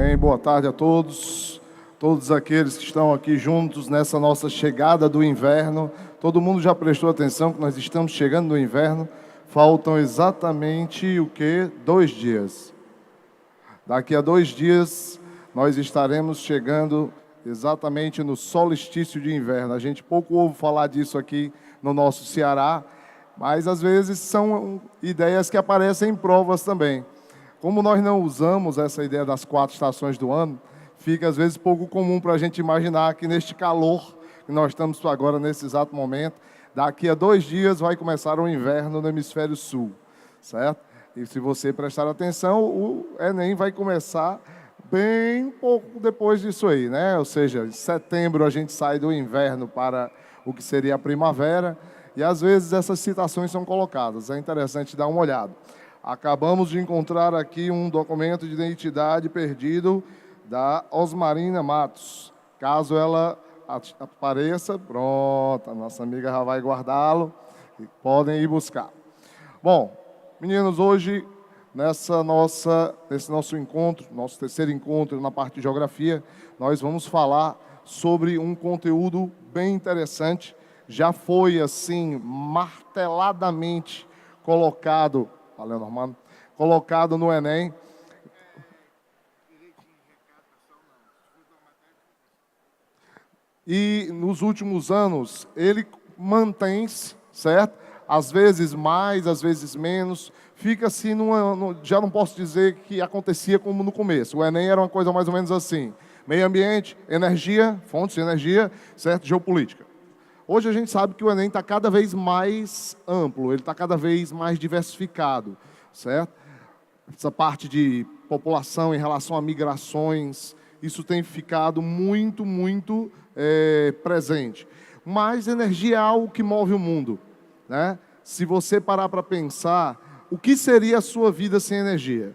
Amém. Boa tarde a todos aqueles que estão aqui juntos nessa nossa chegada do inverno. Todo mundo já prestou atenção que nós estamos chegando no inverno. Faltam exatamente o quê? 2 dias. Daqui a 2 dias nós estaremos chegando exatamente no solstício de inverno. A gente pouco ouve falar disso aqui no nosso Ceará, mas às vezes são ideias que aparecem em provas também. Como nós não usamos essa ideia das 4 estações do ano, fica às vezes pouco comum para a gente imaginar que neste calor que nós estamos agora nesse exato momento, daqui a 2 dias vai começar o inverno no hemisfério sul, certo? E se você prestar atenção, o Enem vai começar bem pouco depois disso aí, né? Ou seja, em setembro a gente sai do inverno para o que seria a primavera, e às vezes essas citações são colocadas, é interessante dar uma olhada. Acabamos de encontrar aqui um documento de identidade perdido da Osmarina Matos. Caso ela apareça, pronto, a nossa amiga já vai guardá-lo e podem ir buscar. Bom, meninos, hoje, nesse nosso encontro, nosso terceiro encontro na parte de geografia, nós vamos falar sobre um conteúdo bem interessante. Já foi, assim, marteladamente colocado... Valeu, Normando. Colocado no Enem. E nos últimos anos, ele mantém-se, certo? Às vezes mais, às vezes menos. Fica assim, já não posso dizer que acontecia como no começo. O Enem era uma coisa mais ou menos assim. Meio ambiente, energia, fontes de energia, certo? Geopolítica. Hoje a gente sabe que o Enem está cada vez mais amplo, ele está cada vez mais diversificado, certo? Essa parte de população em relação a migrações, isso tem ficado muito presente. Mas energia é algo que move o mundo, né? Se você parar para pensar, o que seria a sua vida sem energia?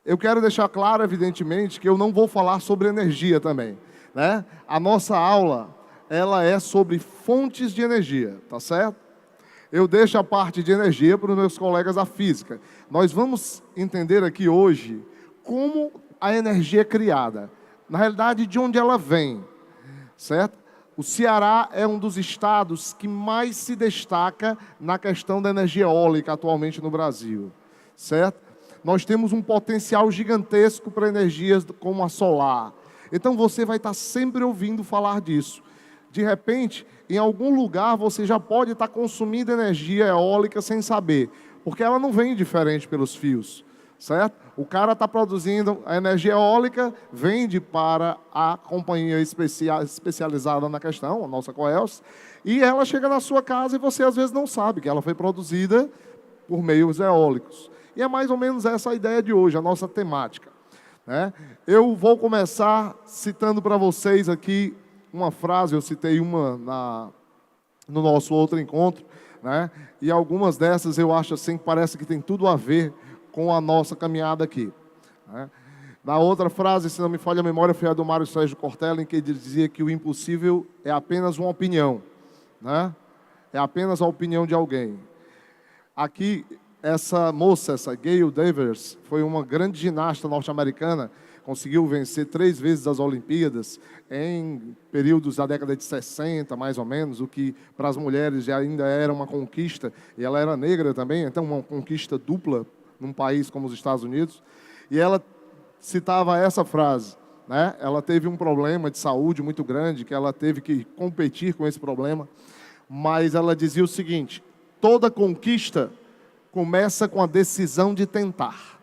Eu quero deixar claro, evidentemente, que eu não vou falar sobre energia também, né? A nossa aula... ela é sobre fontes de energia, tá certo? Eu deixo a parte de energia para os meus colegas da física. Nós vamos entender aqui hoje como a energia é criada. Na realidade, de onde ela vem, certo? O Ceará é um dos estados que mais se destaca na questão da energia eólica atualmente no Brasil, certo? Nós temos um potencial gigantesco para energias como a solar. Então, você vai estar sempre ouvindo falar disso. De repente, em algum lugar, você já pode estar consumindo energia eólica sem saber, porque ela não vem diferente pelos fios, certo? O cara está produzindo a energia eólica, vende para a companhia especializada na questão, a nossa Coelce, e ela chega na sua casa e você às vezes não sabe que ela foi produzida por meios eólicos. E é mais ou menos essa a ideia de hoje, a nossa temática, né? Eu vou começar citando para vocês aqui uma frase, eu citei uma no nosso outro encontro, né? E algumas dessas eu acho assim que parece que tem tudo a ver com a nossa caminhada aqui, né? Na outra frase, se não me falha a memória, foi a do Mário Sérgio Cortella, em que ele dizia que o impossível é apenas uma opinião, né? É apenas a opinião de alguém. Aqui, essa moça, essa Gail Devers, foi uma grande ginasta norte-americana, conseguiu vencer 3 vezes as Olimpíadas em períodos da década de 60, mais ou menos, o que para as mulheres já ainda era uma conquista, e ela era negra também, então uma conquista dupla num país como os Estados Unidos. E ela citava essa frase, né? Ela teve um problema de saúde muito grande, que ela teve que competir com esse problema, mas ela dizia o seguinte: toda conquista começa com a decisão de tentar.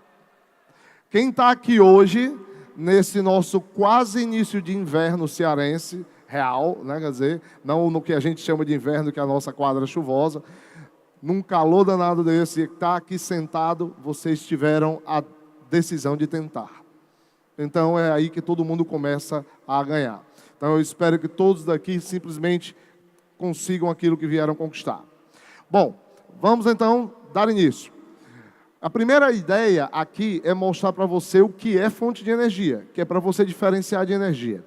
Quem está aqui hoje, nesse nosso quase início de inverno cearense, real, né? Quer dizer, não no que a gente chama de inverno, que é a nossa quadra chuvosa, num calor danado desse, está aqui sentado, vocês tiveram a decisão de tentar. Então é aí que todo mundo começa a ganhar. Então eu espero que todos daqui simplesmente consigam aquilo que vieram conquistar. Bom, vamos então dar início. A primeira ideia aqui é mostrar para você o que é fonte de energia, que é para você diferenciar de energia.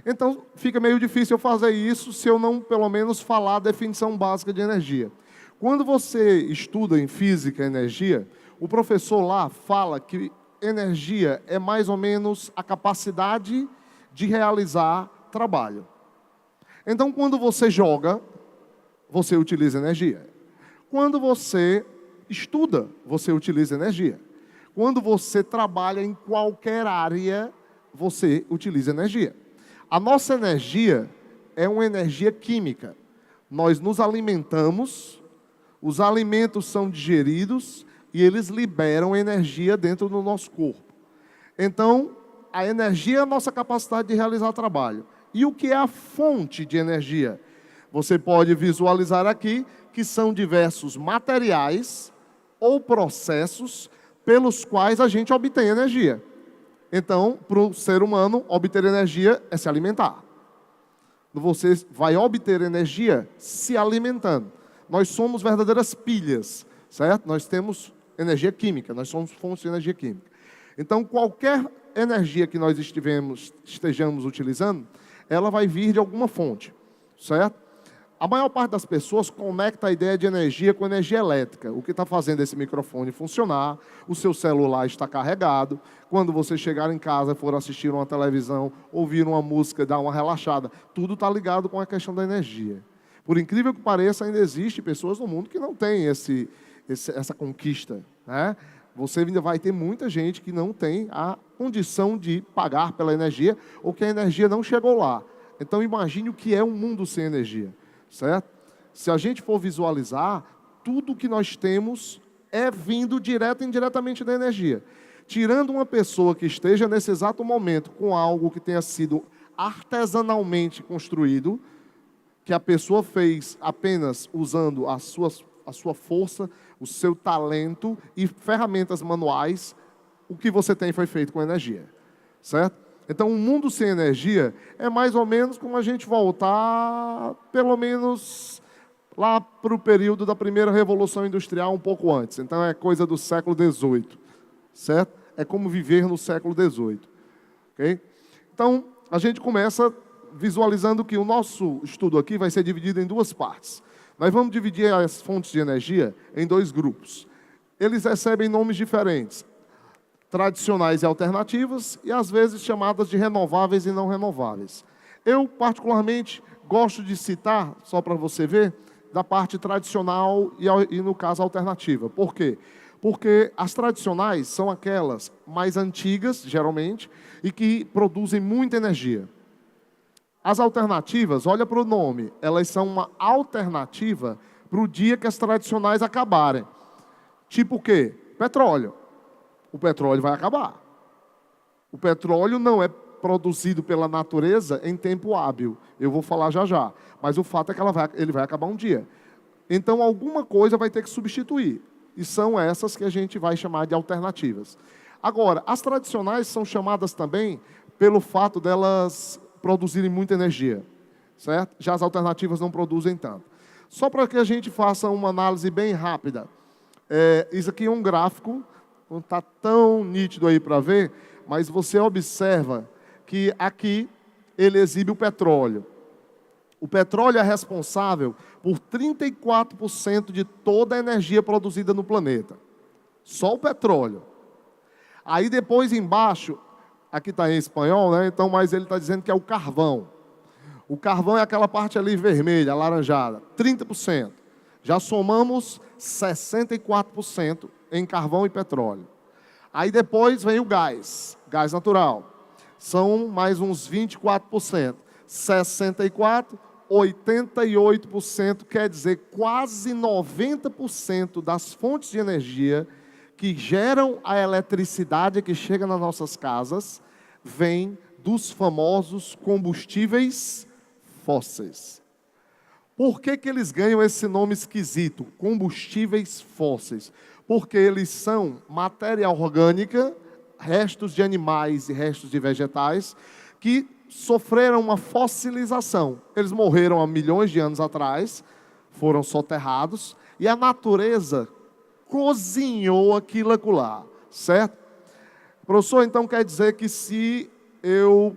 Então, fica meio difícil eu fazer isso se eu não, pelo menos, falar a definição básica de energia. Quando você estuda em física energia, o professor lá fala que energia é mais ou menos a capacidade de realizar trabalho. Então, quando você joga, você utiliza energia. Quando você estuda, você utiliza energia. Quando você trabalha em qualquer área, você utiliza energia. A nossa energia é uma energia química. Nós nos alimentamos, os alimentos são digeridos e eles liberam energia dentro do nosso corpo. Então, a energia é a nossa capacidade de realizar trabalho. E o que é a fonte de energia? Você pode visualizar aqui que são diversos materiais ou processos pelos quais a gente obtém energia. Então, para o ser humano, obter energia é se alimentar. Você vai obter energia se alimentando. Nós somos verdadeiras pilhas, certo? Nós temos energia química, nós somos fontes de energia química. Então, qualquer energia que nós estejamos utilizando, ela vai vir de alguma fonte, certo? A maior parte das pessoas conecta a ideia de energia com energia elétrica. O que está fazendo esse microfone funcionar, o seu celular está carregado, quando você chegar em casa, for assistir uma televisão, ouvir uma música, dar uma relaxada, tudo está ligado com a questão da energia. Por incrível que pareça, ainda existe pessoas no mundo que não têm essa conquista, né? Você ainda vai ter muita gente que não tem a condição de pagar pela energia ou que a energia não chegou lá. Então imagine o que é um mundo sem energia, certo? Se a gente for visualizar, tudo que nós temos é vindo direto e indiretamente da energia. Tirando uma pessoa que esteja nesse exato momento com algo que tenha sido artesanalmente construído, que a pessoa fez apenas usando a sua força, o seu talento e ferramentas manuais, o que você tem foi feito com energia, certo? Então, um mundo sem energia é mais ou menos como a gente voltar, pelo menos, lá para o período da primeira Revolução Industrial, um pouco antes. Então, é coisa do século XVIII, certo? É como viver no século XVIII, ok? Então, a gente começa visualizando que o nosso estudo aqui vai ser dividido em duas partes. Nós vamos dividir as fontes de energia em dois grupos. Eles recebem nomes diferentes, tradicionais e alternativas, e às vezes chamadas de renováveis e não renováveis. Eu, particularmente, gosto de citar, só para você ver, da parte tradicional e, no caso, alternativa. Por quê? Porque as tradicionais são aquelas mais antigas, geralmente, e que produzem muita energia. As alternativas, olha para o nome, elas são uma alternativa para o dia que as tradicionais acabarem. Tipo o quê? Petróleo. O petróleo vai acabar. O petróleo não é produzido pela natureza em tempo hábil. Eu vou falar já já. Mas o fato é que ele vai acabar um dia. Então, alguma coisa vai ter que substituir. E são essas que a gente vai chamar de alternativas. Agora, as tradicionais são chamadas também pelo fato delas produzirem muita energia, certo? Já as alternativas não produzem tanto. Só para que a gente faça uma análise bem rápida. Isso aqui é um gráfico, não está tão nítido aí para ver, mas você observa que aqui ele exibe o petróleo. O petróleo é responsável por 34% de toda a energia produzida no planeta. Só o petróleo. Aí depois embaixo, aqui está em espanhol, né? Então, mas ele está dizendo que é o carvão. O carvão é aquela parte ali vermelha, alaranjada, 30%. Já somamos 64% em carvão e petróleo. Aí depois vem o gás natural. São mais uns 24%. 64%, 88%, quer dizer, quase 90% das fontes de energia que geram a eletricidade que chega nas nossas casas, vem dos famosos combustíveis fósseis. Por que eles ganham esse nome esquisito, combustíveis fósseis? Porque eles são matéria orgânica, restos de animais e restos de vegetais, que sofreram uma fossilização. Eles morreram há milhões de anos atrás, foram soterrados, e a natureza cozinhou aquilo lá, certo? Professor, então quer dizer que se eu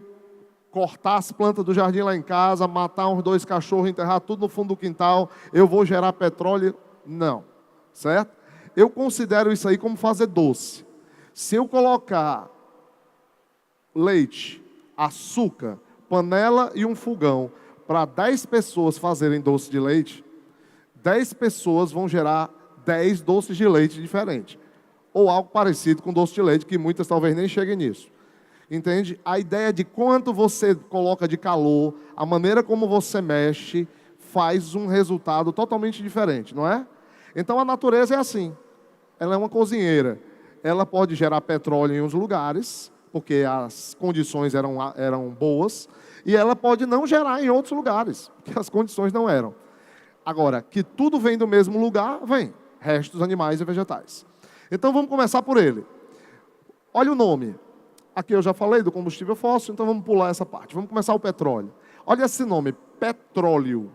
cortar as plantas do jardim lá em casa, matar uns 2 cachorros, enterrar tudo no fundo do quintal, eu vou gerar petróleo? Não, certo? Eu considero isso aí como fazer doce. Se eu colocar leite, açúcar, panela e um fogão para 10 pessoas fazerem doce de leite, 10 pessoas vão gerar 10 doces de leite diferentes. Ou algo parecido com doce de leite, que muitas talvez nem cheguem nisso. Entende? A ideia de quanto você coloca de calor, a maneira como você mexe, faz um resultado totalmente diferente, não é? Então a natureza é assim. Ela é uma cozinheira. Ela pode gerar petróleo em uns lugares, porque as condições eram boas, e ela pode não gerar em outros lugares, porque as condições não eram. Agora, que tudo vem do mesmo lugar, vem. Restos animais e vegetais. Então vamos começar por ele. Olha o nome. Aqui eu já falei do combustível fóssil, então vamos pular essa parte. Vamos começar o petróleo. Olha esse nome, petróleo.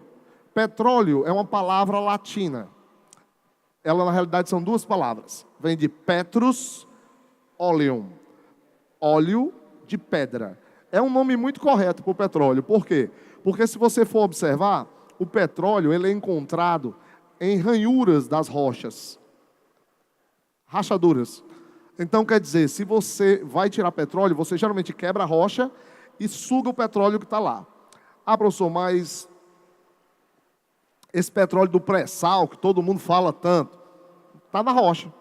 Petróleo é uma palavra latina. Ela, na realidade, são duas palavras. Vem de petrus, oleum. Óleo de pedra. É um nome muito correto para o petróleo. Por quê? Porque se você for observar, o petróleo ele é encontrado em ranhuras das rochas. Rachaduras. Então, quer dizer, se você vai tirar petróleo, você geralmente quebra a rocha e suga o petróleo que está lá. Ah, professor, mas esse petróleo do pré-sal, que todo mundo fala tanto, está na rocha.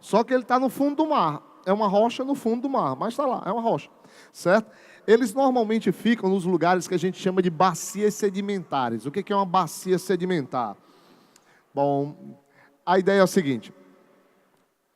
Só que ele está no fundo do mar. É uma rocha no fundo do mar, mas está lá, é uma rocha. Certo? Eles normalmente ficam nos lugares que a gente chama de bacias sedimentares. O que é uma bacia sedimentar? Bom, a ideia é o seguinte.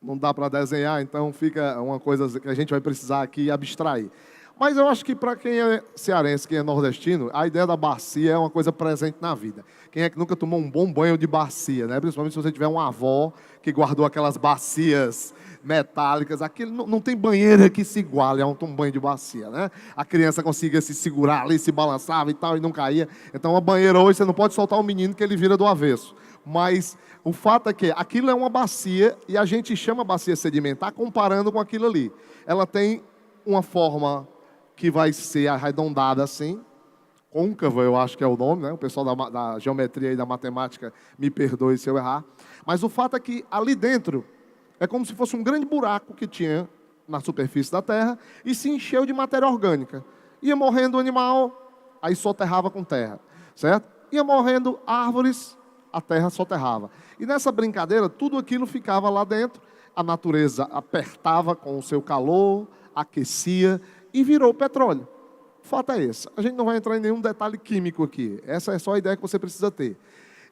Não dá para desenhar, então fica uma coisa que a gente vai precisar aqui abstrair. Mas eu acho que para quem é cearense, quem é nordestino, a ideia da bacia é uma coisa presente na vida. Quem é que nunca tomou um bom banho de bacia, né? Principalmente se você tiver uma avó que guardou aquelas bacias metálicas. Aquilo não tem banheira que se iguale a um banho de bacia, né? A criança conseguia se segurar ali, se balançava e tal, e não caía. Então, uma banheira hoje, você não pode soltar o menino que ele vira do avesso. Mas o fato é que aquilo é uma bacia e a gente chama bacia sedimentar comparando com aquilo ali. Ela tem uma forma que vai ser arredondada assim, côncava eu acho que é o nome, né? O pessoal da geometria e da matemática me perdoe se eu errar. Mas o fato é que ali dentro é como se fosse um grande buraco que tinha na superfície da terra e se encheu de matéria orgânica. Ia morrendo o animal, aí soterrava com terra, certo? Ia morrendo árvores, a terra soterrava. E nessa brincadeira, tudo aquilo ficava lá dentro, a natureza apertava com o seu calor, aquecia e virou petróleo. O fato é esse. A gente não vai entrar em nenhum detalhe químico aqui. Essa é só a ideia que você precisa ter.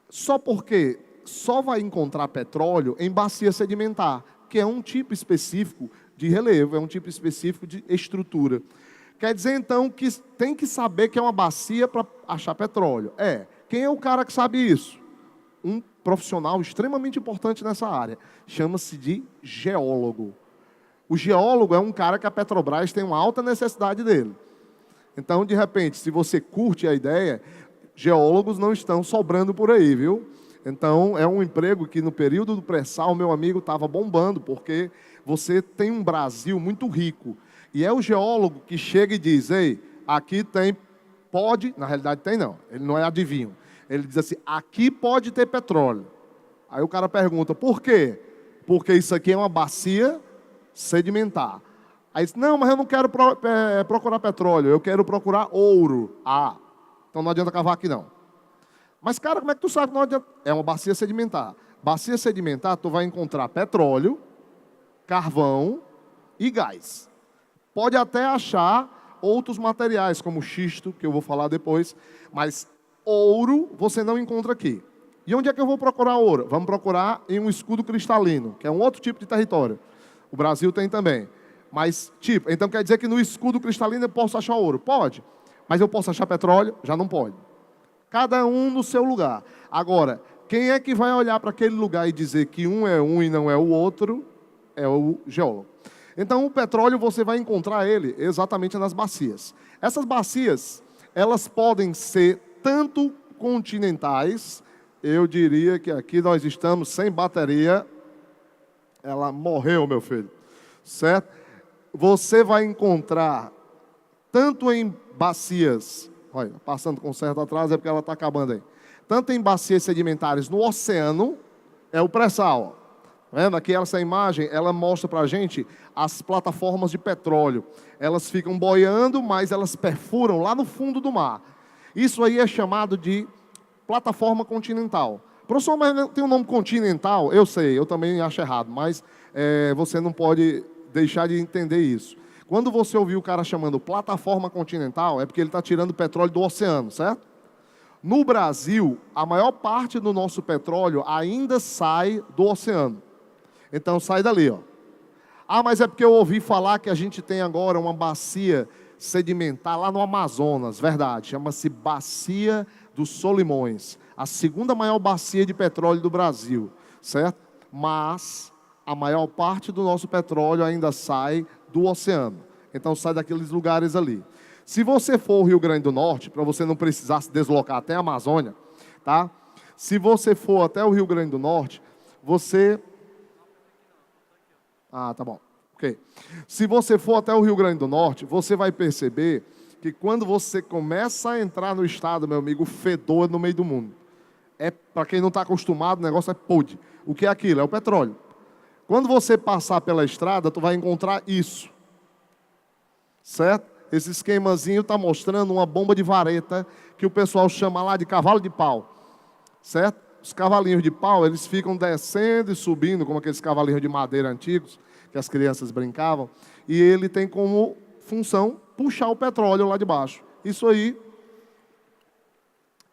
Só porque só vai encontrar petróleo em bacia sedimentar, que é um tipo específico de relevo, é um tipo específico de estrutura. Quer dizer, então, que tem que saber que é uma bacia para achar petróleo. Quem é o cara que sabe isso? Um profissional extremamente importante nessa área. Chama-se de geólogo. O geólogo é um cara que a Petrobras tem uma alta necessidade dele. Então, de repente, se você curte a ideia, geólogos não estão sobrando por aí, viu? Então, é um emprego que no período do pré-sal, meu amigo, estava bombando, porque você tem um Brasil muito rico. E é o geólogo que chega e diz, ei, aqui tem, pode, na realidade tem não, ele não é adivinho. Ele diz assim, aqui pode ter petróleo. Aí o cara pergunta, por quê? Porque isso aqui é uma bacia sedimentar. Aí diz, não, mas eu não quero procurar petróleo, eu quero procurar ouro. Ah, então não adianta cavar aqui não. Mas, cara, como é que tu sabe que não adianta? É uma bacia sedimentar. Bacia sedimentar, tu vai encontrar petróleo, carvão e gás. Pode até achar outros materiais, como xisto, que eu vou falar depois, mas ouro você não encontra aqui. E onde é que eu vou procurar ouro? Vamos procurar em um escudo cristalino, que é um outro tipo de território. O Brasil tem também. Mas, tipo, então quer dizer que no escudo cristalino eu posso achar ouro? Pode. Mas eu posso achar petróleo? Já não pode. Cada um no seu lugar. Agora, quem é que vai olhar para aquele lugar e dizer que um é um e não é o outro? É o geólogo. Então, o petróleo você vai encontrar ele exatamente nas bacias. Essas bacias, elas podem ser tanto continentais, eu diria que aqui nós estamos sem bateria. Ela morreu, meu filho. Certo? Você vai encontrar tanto em bacias, olha, passando com certo atraso é porque ela está acabando aí. Tanto em bacias sedimentares no oceano, é o pré-sal. Vendo aqui essa imagem, ela mostra para a gente as plataformas de petróleo. Elas ficam boiando, mas elas perfuram lá no fundo do mar. Isso aí é chamado de plataforma continental. Professor, mas tem um nome continental? Eu sei, eu também acho errado, mas você não pode deixar de entender isso. Quando você ouvir o cara chamando plataforma continental, é porque ele está tirando petróleo do oceano, certo? No Brasil, a maior parte do nosso petróleo ainda sai do oceano. Então sai dali, ó. Ah, mas é porque eu ouvi falar que a gente tem agora uma bacia sedimentar lá no Amazonas. Verdade, chama-se Bacia dos Solimões. A segunda maior bacia de petróleo do Brasil, certo? Mas a maior parte do nosso petróleo ainda sai do oceano. Então sai daqueles lugares ali. Se você for ao Rio Grande do Norte, para você não precisar se deslocar até a Amazônia, tá? Se você for até o Rio Grande do Norte, você... Ah, tá bom. Ok. Se você for até o Rio Grande do Norte, você vai perceber que quando você começa a entrar no estado, meu amigo, o fedor é no meio do mundo. Para quem não está acostumado, o negócio é podre. O que é aquilo? É o petróleo. Quando você passar pela estrada, tu vai encontrar isso. Certo? Esse esquemazinho está mostrando uma bomba de vareta que o pessoal chama lá de cavalo de pau. Certo? Os cavalinhos de pau, eles ficam descendo e subindo, como aqueles cavalinhos de madeira antigos, que as crianças brincavam, e ele tem como função puxar o petróleo lá de baixo. Isso aí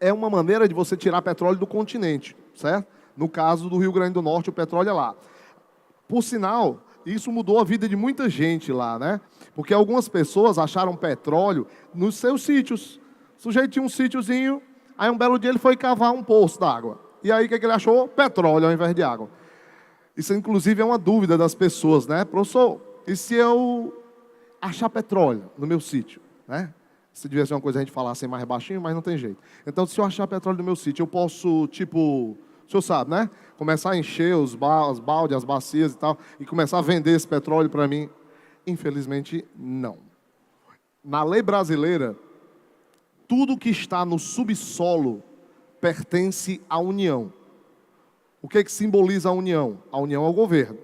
é uma maneira de você tirar petróleo do continente, certo? No caso do Rio Grande do Norte, o petróleo é lá. Por sinal, isso mudou a vida de muita gente lá, né? Porque algumas pessoas acharam petróleo nos seus sítios. O sujeito tinha um sítiozinho, aí um belo dia ele foi cavar um poço d'água. E aí o que ele achou? Petróleo ao invés de água. Isso, inclusive, é uma dúvida das pessoas, né? Professor, e se eu achar petróleo no meu sítio, né? Se devia ser uma coisa a gente falasse mais baixinho, mas não tem jeito. Então, se eu achar petróleo no meu sítio, eu posso, tipo, o senhor sabe, né? Começar a encher os baldes, as bacias e tal, e começar a vender esse petróleo para mim? Infelizmente, não. Na lei brasileira, tudo que está no subsolo pertence à União. O que simboliza a União? A União é o governo.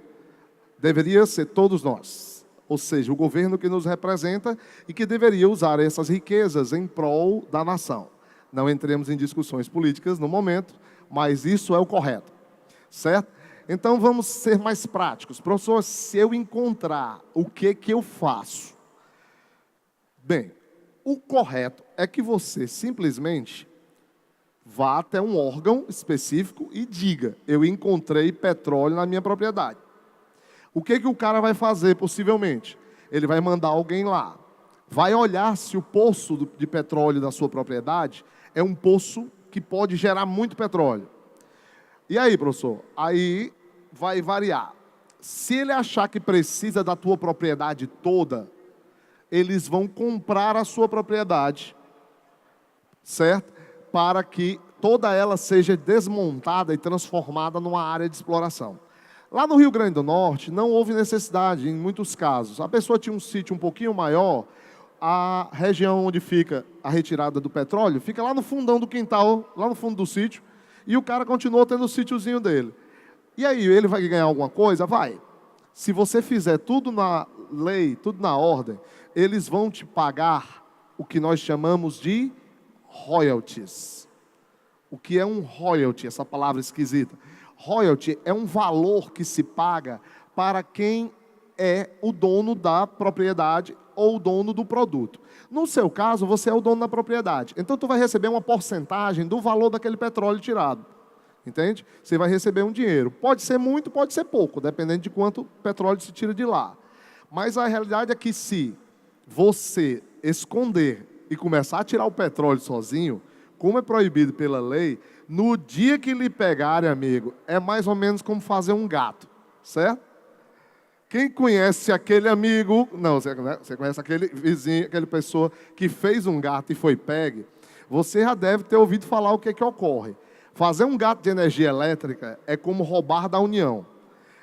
Deveria ser todos nós. Ou seja, o governo que nos representa e que deveria usar essas riquezas em prol da nação. Não entremos em discussões políticas no momento, mas isso é o correto. Certo? Então vamos ser mais práticos. Professor, se eu encontrar, o que eu faço? Bem, o correto é que você simplesmente vá até um órgão específico e diga: eu encontrei petróleo na minha propriedade. O que o cara vai fazer, possivelmente? Ele vai mandar alguém lá. Vai olhar se o poço de petróleo da sua propriedade é um poço que pode gerar muito petróleo. E aí, professor? Aí vai variar. Se ele achar que precisa da tua propriedade toda, eles vão comprar a sua propriedade, certo? Para que toda ela seja desmontada e transformada numa área de exploração. Lá no Rio Grande do Norte, não houve necessidade, em muitos casos. A pessoa tinha um sítio um pouquinho maior, a região onde fica a retirada do petróleo, fica lá no fundão do quintal, lá no fundo do sítio, e o cara continuou tendo o sítiozinho dele. E aí, ele vai ganhar alguma coisa? Vai. Se você fizer tudo na lei, tudo na ordem, eles vão te pagar o que nós chamamos de royalties. O que é um royalty, essa palavra esquisita? Royalty é um valor que se paga para quem é o dono da propriedade ou o dono do produto. No seu caso, você é o dono da propriedade. Então, tu vai receber uma porcentagem do valor daquele petróleo tirado. Entende? Você vai receber um dinheiro. Pode ser muito, pode ser pouco, dependendo de quanto petróleo se tira de lá. Mas a realidade é que se você esconder e começar a tirar o petróleo sozinho, como é proibido pela lei, no dia que lhe pegarem, amigo, é mais ou menos como fazer um gato, certo? Quem conhece aquele amigo, não, você conhece aquele vizinho, aquela pessoa que fez um gato e foi pegue, você já deve ter ouvido falar o que ocorre. Fazer um gato de energia elétrica é como roubar da União.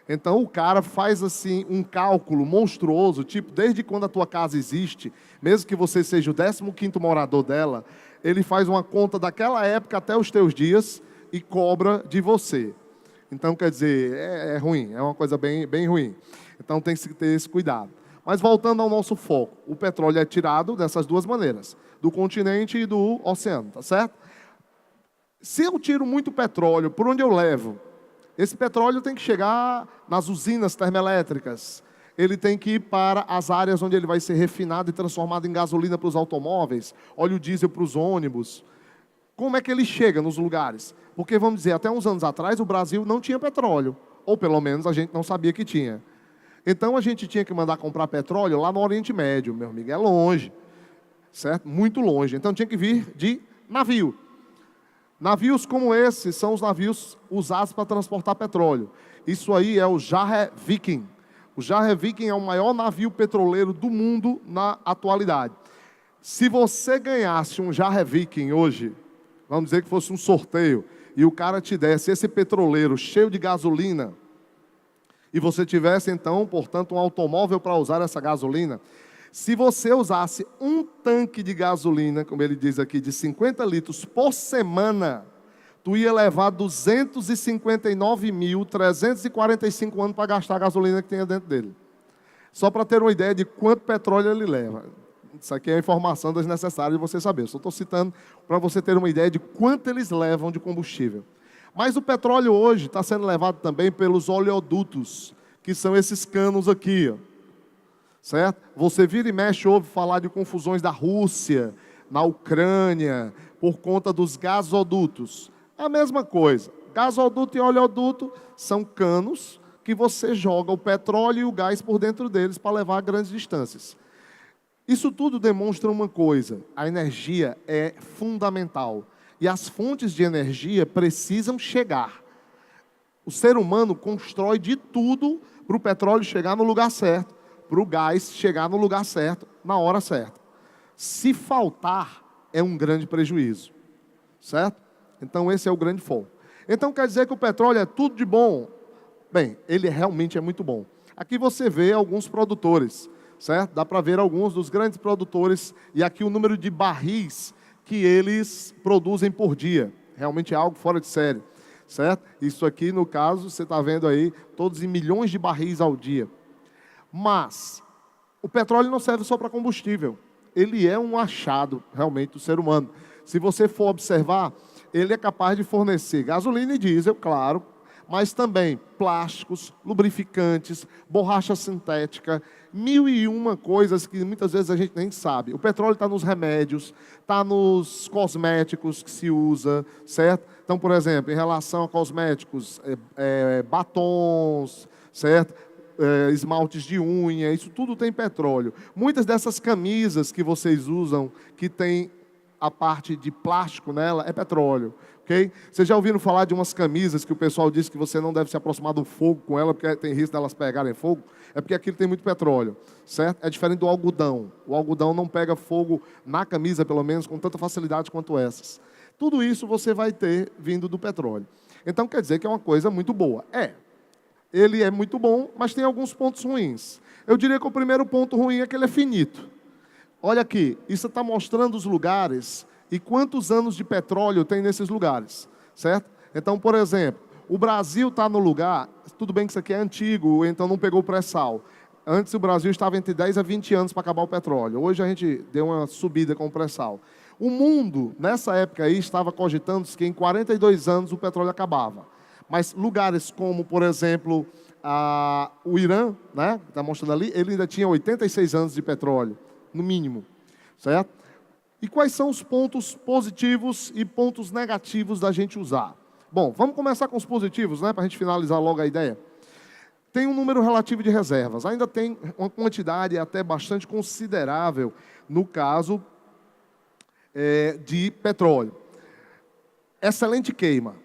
Então o cara faz assim um cálculo monstruoso, tipo, desde quando a tua casa existe, mesmo que você seja o 15º morador dela, ele faz uma conta daquela época até os teus dias e cobra de você. Então, quer dizer, é ruim, é uma coisa bem ruim. Então, tem que ter esse cuidado. Mas voltando ao nosso foco, o petróleo é tirado dessas duas maneiras, do continente e do oceano, tá certo? Se eu tiro muito petróleo, por onde eu levo? Esse petróleo tem que chegar nas usinas termoelétricas, ele tem que ir para as áreas onde ele vai ser refinado e transformado em gasolina para os automóveis, óleo diesel para os ônibus. Como é que ele chega nos lugares? Porque, vamos dizer, até uns anos atrás o Brasil não tinha petróleo, ou pelo menos a gente não sabia que tinha. Então a gente tinha que mandar comprar petróleo lá no Oriente Médio, meu amigo, é longe, certo? Muito longe. Então tinha que vir de navio. Navios como esse são os navios usados para transportar petróleo. Isso aí é o Jarre Viking. O Jarre Viking é o maior navio petroleiro do mundo na atualidade. Se você ganhasse um Jarre Viking hoje, vamos dizer que fosse um sorteio, e o cara te desse esse petroleiro cheio de gasolina, e você tivesse então, portanto, um automóvel para usar essa gasolina, se você usasse um tanque de gasolina, como ele diz aqui, de 50 litros por semana, tu ia levar 259.345 anos para gastar a gasolina que tinha dentro dele. Só para ter uma ideia de quanto petróleo ele leva. Isso aqui é a informação desnecessária de você saber. Eu só estou citando para você ter uma ideia de quanto eles levam de combustível. Mas o petróleo hoje está sendo levado também pelos oleodutos, que são esses canos aqui, ó. Certo? Você vira e mexe, ouve falar de confusões da Rússia, na Ucrânia, por conta dos gasodutos. É a mesma coisa. Gasoduto e oleoduto são canos que você joga o petróleo e o gás por dentro deles para levar a grandes distâncias. Isso tudo demonstra uma coisa: a energia é fundamental. E as fontes de energia precisam chegar. O ser humano constrói de tudo para o petróleo chegar no lugar certo, para o gás chegar no lugar certo, na hora certa. Se faltar, é um grande prejuízo. Certo? Então esse é o grande foco. Então quer dizer que o petróleo é tudo de bom? Bem, ele realmente é muito bom. Aqui você vê alguns produtores, certo? Dá para ver alguns dos grandes produtores, e aqui o número de barris que eles produzem por dia. Realmente é algo fora de série, certo? Isso aqui, no caso, você está vendo aí, todos em milhões de barris ao dia. Mas o petróleo não serve só para combustível. Ele é um achado, realmente, do ser humano. Se você for observar, ele é capaz de fornecer gasolina e diesel, claro, mas também plásticos, lubrificantes, borracha sintética, 1001 coisas que muitas vezes a gente nem sabe. O petróleo está nos remédios, está nos cosméticos que se usa, certo? Então, por exemplo, em relação a cosméticos, batons, certo? Esmaltes de unha, isso tudo tem petróleo. Muitas dessas camisas que vocês usam, que tem a parte de plástico nela, é petróleo. Okay? Vocês já ouviram falar de umas camisas que o pessoal diz que você não deve se aproximar do fogo com ela, porque tem risco delas pegarem fogo? É porque aquilo tem muito petróleo, certo? É diferente do algodão. O algodão não pega fogo na camisa, pelo menos, com tanta facilidade quanto essas. Tudo isso você vai ter vindo do petróleo. Então, quer dizer que é uma coisa muito boa. Ele é muito bom, mas tem alguns pontos ruins. Eu diria que o primeiro ponto ruim é que ele é finito. Olha aqui, isso está mostrando os lugares e quantos anos de petróleo tem nesses lugares, certo? Então, por exemplo, o Brasil está no lugar, tudo bem que isso aqui é antigo, então não pegou pré-sal. Antes o Brasil estava entre 10 a 20 anos para acabar o petróleo. Hoje a gente deu uma subida com o pré-sal. O mundo, nessa época aí, estava cogitando que em 42 anos o petróleo acabava. Mas lugares como, por exemplo, o Irã, né, está mostrando ali, ele ainda tinha 86 anos de petróleo, no mínimo, certo? E quais são os pontos positivos e pontos negativos da gente usar? Bom, vamos começar com os positivos, né, para a gente finalizar logo a ideia. Tem um número relativo de reservas, ainda tem uma quantidade até bastante considerável no caso de petróleo. Excelente queima.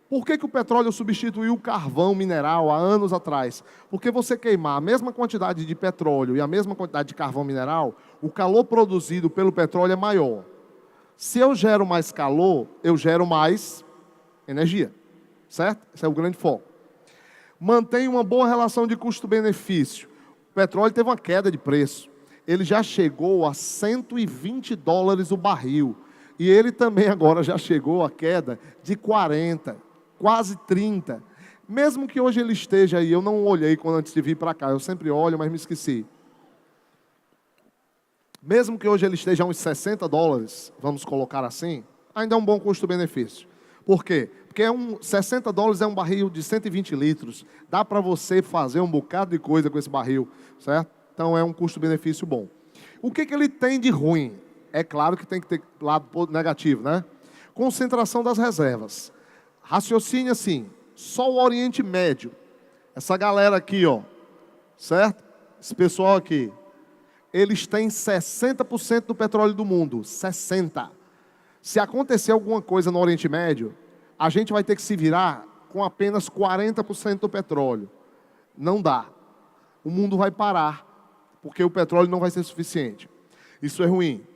Por que o petróleo substituiu o carvão mineral há anos atrás? Porque você queimar a mesma quantidade de petróleo e a mesma quantidade de carvão mineral, o calor produzido pelo petróleo é maior. Se eu gero mais calor, eu gero mais energia, certo? Esse é o grande foco. Mantém uma boa relação de custo-benefício. O petróleo teve uma queda de preço. Ele já chegou a $120 o barril. E ele também agora já chegou a queda de 40, quase 30. Mesmo que hoje ele esteja aí, eu não olhei quando antes de vir para cá, eu sempre olho, mas me esqueci. Mesmo que hoje ele esteja a uns $60, vamos colocar assim, ainda é um bom custo-benefício. Por quê? Porque $60 é um barril de 120 litros. Dá para você fazer um bocado de coisa com esse barril, certo? Então é um custo-benefício bom. O que ele tem de ruim? É claro que tem que ter lado negativo, né? Concentração das reservas. Raciocínio assim, só o Oriente Médio, essa galera aqui, ó, certo? Esse pessoal aqui, eles têm 60% do petróleo do mundo, 60%. Se acontecer alguma coisa no Oriente Médio, a gente vai ter que se virar com apenas 40% do petróleo. Não dá. O mundo vai parar, porque o petróleo não vai ser suficiente. Isso é ruim.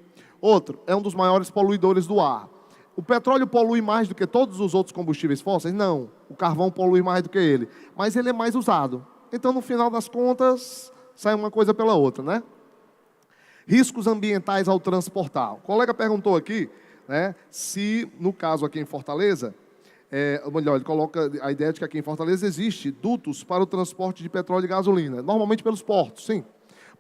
Outro, é um dos maiores poluidores do ar. O petróleo polui mais do que todos os outros combustíveis fósseis? Não. O carvão polui mais do que ele. Mas ele é mais usado. Então, no final das contas, sai uma coisa pela outra, né? Riscos ambientais ao transportar. O colega perguntou aqui, né, se, no caso aqui em Fortaleza, melhor, ele coloca a ideia de que aqui em Fortaleza existe dutos para o transporte de petróleo e gasolina. Normalmente pelos portos, sim.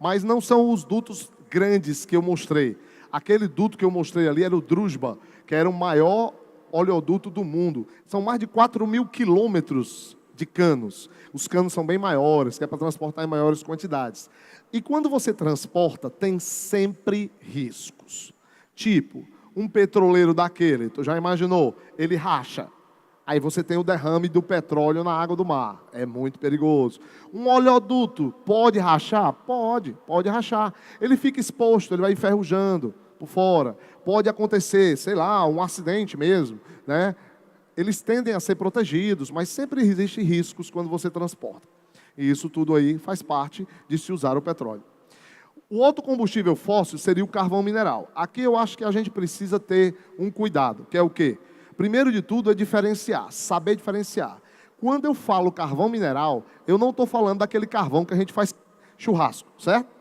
Mas não são os dutos grandes que eu mostrei. Aquele duto que eu mostrei ali era o Druzhba, que era o maior oleoduto do mundo. São mais de 4.000 quilômetros de canos. Os canos são bem maiores, que é para transportar em maiores quantidades. E quando você transporta, tem sempre riscos. Tipo, um petroleiro daquele, tu já imaginou? Ele racha. Aí você tem o derrame do petróleo na água do mar. É muito perigoso. Um oleoduto pode rachar? Pode rachar. Ele fica exposto, ele vai enferrujando por fora. Pode acontecer, sei lá, um acidente mesmo, né? Eles tendem a ser protegidos, mas sempre existem riscos quando você transporta. E isso tudo aí faz parte de se usar o petróleo. O outro combustível fóssil seria o carvão mineral. Aqui eu acho que a gente precisa ter um cuidado, que é o quê? Primeiro de tudo é diferenciar, saber diferenciar. Quando eu falo carvão mineral, eu não estou falando daquele carvão que a gente faz churrasco, certo?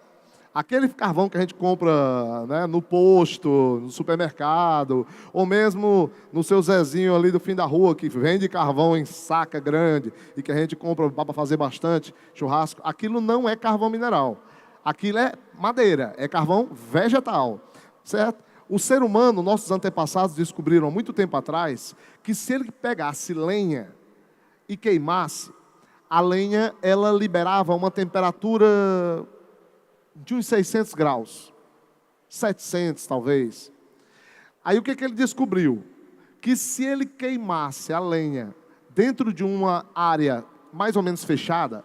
Aquele carvão que a gente compra, né, no posto, no supermercado, ou mesmo no seu Zezinho ali do fim da rua, que vende carvão em saca grande e que a gente compra para fazer bastante churrasco. Aquilo não é carvão mineral. Aquilo é madeira, é carvão vegetal, certo? O ser humano, nossos antepassados descobriram há muito tempo atrás, que se ele pegasse lenha e queimasse, a lenha, ela liberava uma temperatura de uns 600 graus, 700 talvez. Aí o que ele descobriu? Que se ele queimasse a lenha dentro de uma área mais ou menos fechada,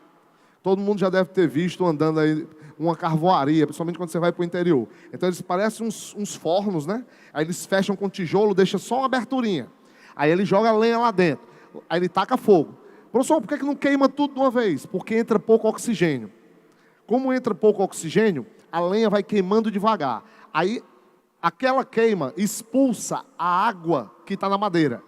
todo mundo já deve ter visto andando aí uma carvoaria, principalmente quando você vai para o interior. Então eles parecem uns fornos, né? Aí eles fecham com tijolo, deixa só uma aberturinha. Aí ele joga a lenha lá dentro. Aí ele taca fogo. Professor, por que não queima tudo de uma vez? Porque entra pouco oxigênio. Como entra pouco oxigênio, a lenha vai queimando devagar. Aí aquela queima expulsa a água que está na madeira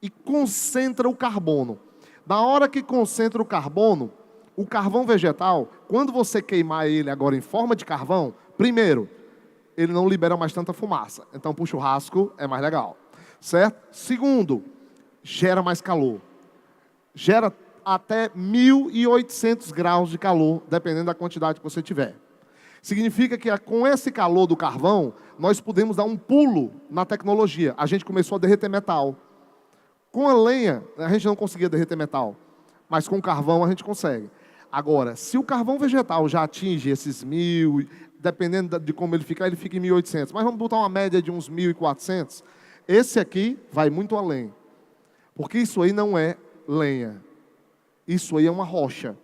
e concentra o carbono. Na hora que concentra o carvão vegetal, quando você queimar ele agora em forma de carvão, primeiro, ele não libera mais tanta fumaça. Então, para o churrasco, é mais legal. Certo? Segundo, gera mais calor. Gera até 1.800 graus de calor, dependendo da quantidade que você tiver. Significa que com esse calor do carvão, nós podemos dar um pulo na tecnologia. A gente começou a derreter metal. Com a lenha, a gente não conseguia derreter metal. Mas com o carvão a gente consegue. Agora, se o carvão vegetal já atinge esses 1.000, dependendo de como ele fica em 1.800. Mas vamos botar uma média de uns 1.400. Esse aqui vai muito além. Porque isso aí não é lenha. Isso aí é uma rocha.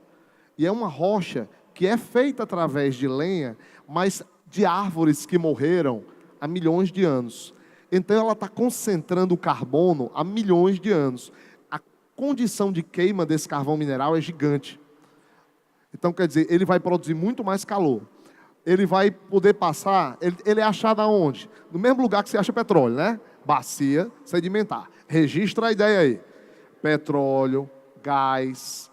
E é uma rocha que é feita através de lenha, mas de árvores que morreram há milhões de anos. Então ela está concentrando o carbono há milhões de anos. A condição de queima desse carvão mineral é gigante. Então, quer dizer, ele vai produzir muito mais calor. Ele vai poder passar, ele é achado aonde? No mesmo lugar que você acha petróleo, né? Bacia sedimentar. Registra a ideia aí. Petróleo, gás,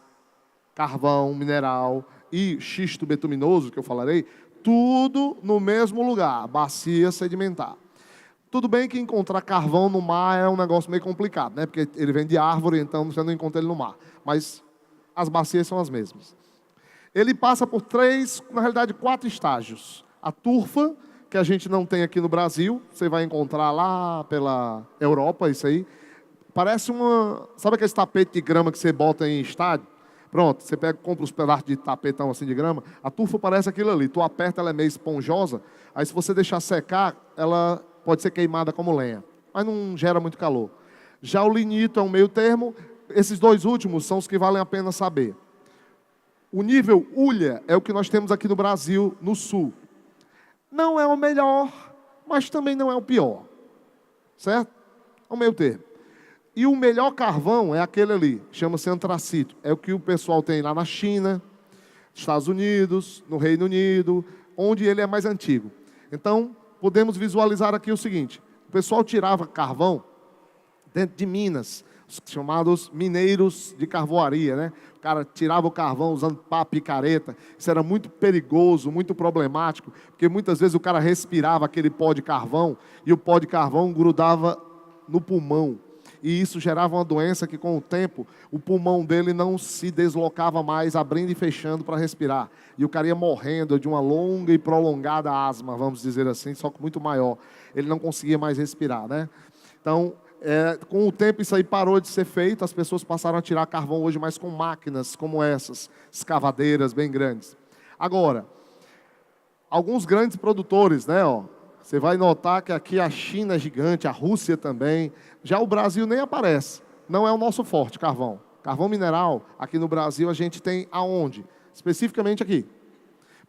carvão mineral e xisto betuminoso, que eu falarei, tudo no mesmo lugar, bacia sedimentar. Tudo bem que encontrar carvão no mar é um negócio meio complicado, né? Porque ele vem de árvore, então você não encontra ele no mar. Mas as bacias são as mesmas. Ele passa por na realidade, 4 estágios. A turfa, que a gente não tem aqui no Brasil, você vai encontrar lá pela Europa, isso aí. Parece sabe aquele tapete de grama que você bota em estádio? Pronto, você compra os pedaços de tapetão assim de grama. A turfa parece aquilo ali. Tu aperta, ela é meio esponjosa. Aí se você deixar secar, ela pode ser queimada como lenha. Mas não gera muito calor. Já o lignito é um meio termo. Esses 2 últimos são os que valem a pena saber. O nível hulha é o que nós temos aqui no Brasil, no sul. Não é o melhor, mas também não é o pior. Certo? É o meio termo. E o melhor carvão é aquele ali, chama-se antracito. É o que o pessoal tem lá na China, Estados Unidos, no Reino Unido, onde ele é mais antigo. Então, podemos visualizar aqui o seguinte. O pessoal tirava carvão dentro de minas, os chamados mineiros de carvoaria, né? O cara tirava o carvão usando pá, picareta. Isso era muito perigoso, muito problemático, porque muitas vezes o cara respirava aquele pó de carvão e o pó de carvão grudava no pulmão. E isso gerava uma doença que, com o tempo, o pulmão dele não se deslocava mais, abrindo e fechando para respirar. E o cara ia morrendo de uma longa e prolongada asma, vamos dizer assim, só que muito maior. Ele não conseguia mais respirar, né? Então, com o tempo, isso aí parou de ser feito. As pessoas passaram a tirar carvão hoje mais com máquinas como essas, escavadeiras bem grandes. Agora, alguns grandes produtores, né, ó, você vai notar que aqui a China é gigante, a Rússia também. Já o Brasil nem aparece. Não é o nosso forte, carvão. Carvão mineral, aqui no Brasil, a gente tem aonde? Especificamente aqui.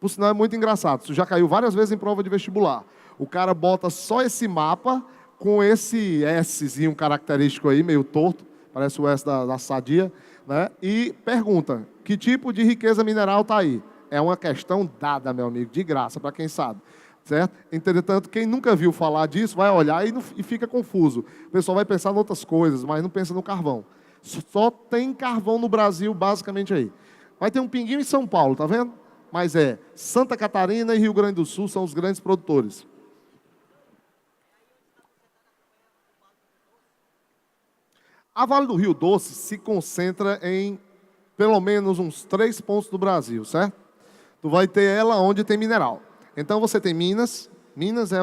Por sinal, é muito engraçado. Isso já caiu várias vezes em prova de vestibular. O cara bota só esse mapa com esse Szinho característico aí, meio torto. Parece o S da Sadia. Né? E pergunta, que tipo de riqueza mineral está aí? É uma questão dada, meu amigo, de graça, para quem sabe. Certo? Entretanto, quem nunca viu falar disso vai olhar e fica confuso. O pessoal vai pensar em outras coisas, mas não pensa no carvão. Só tem carvão no Brasil, basicamente aí. Vai ter um pinguinho em São Paulo, tá vendo? Mas Santa Catarina e Rio Grande do Sul são os grandes produtores. A Vale do Rio Doce se concentra em pelo menos uns 3 pontos do Brasil, certo? Tu vai ter ela onde tem mineral. Então você tem Minas. Minas é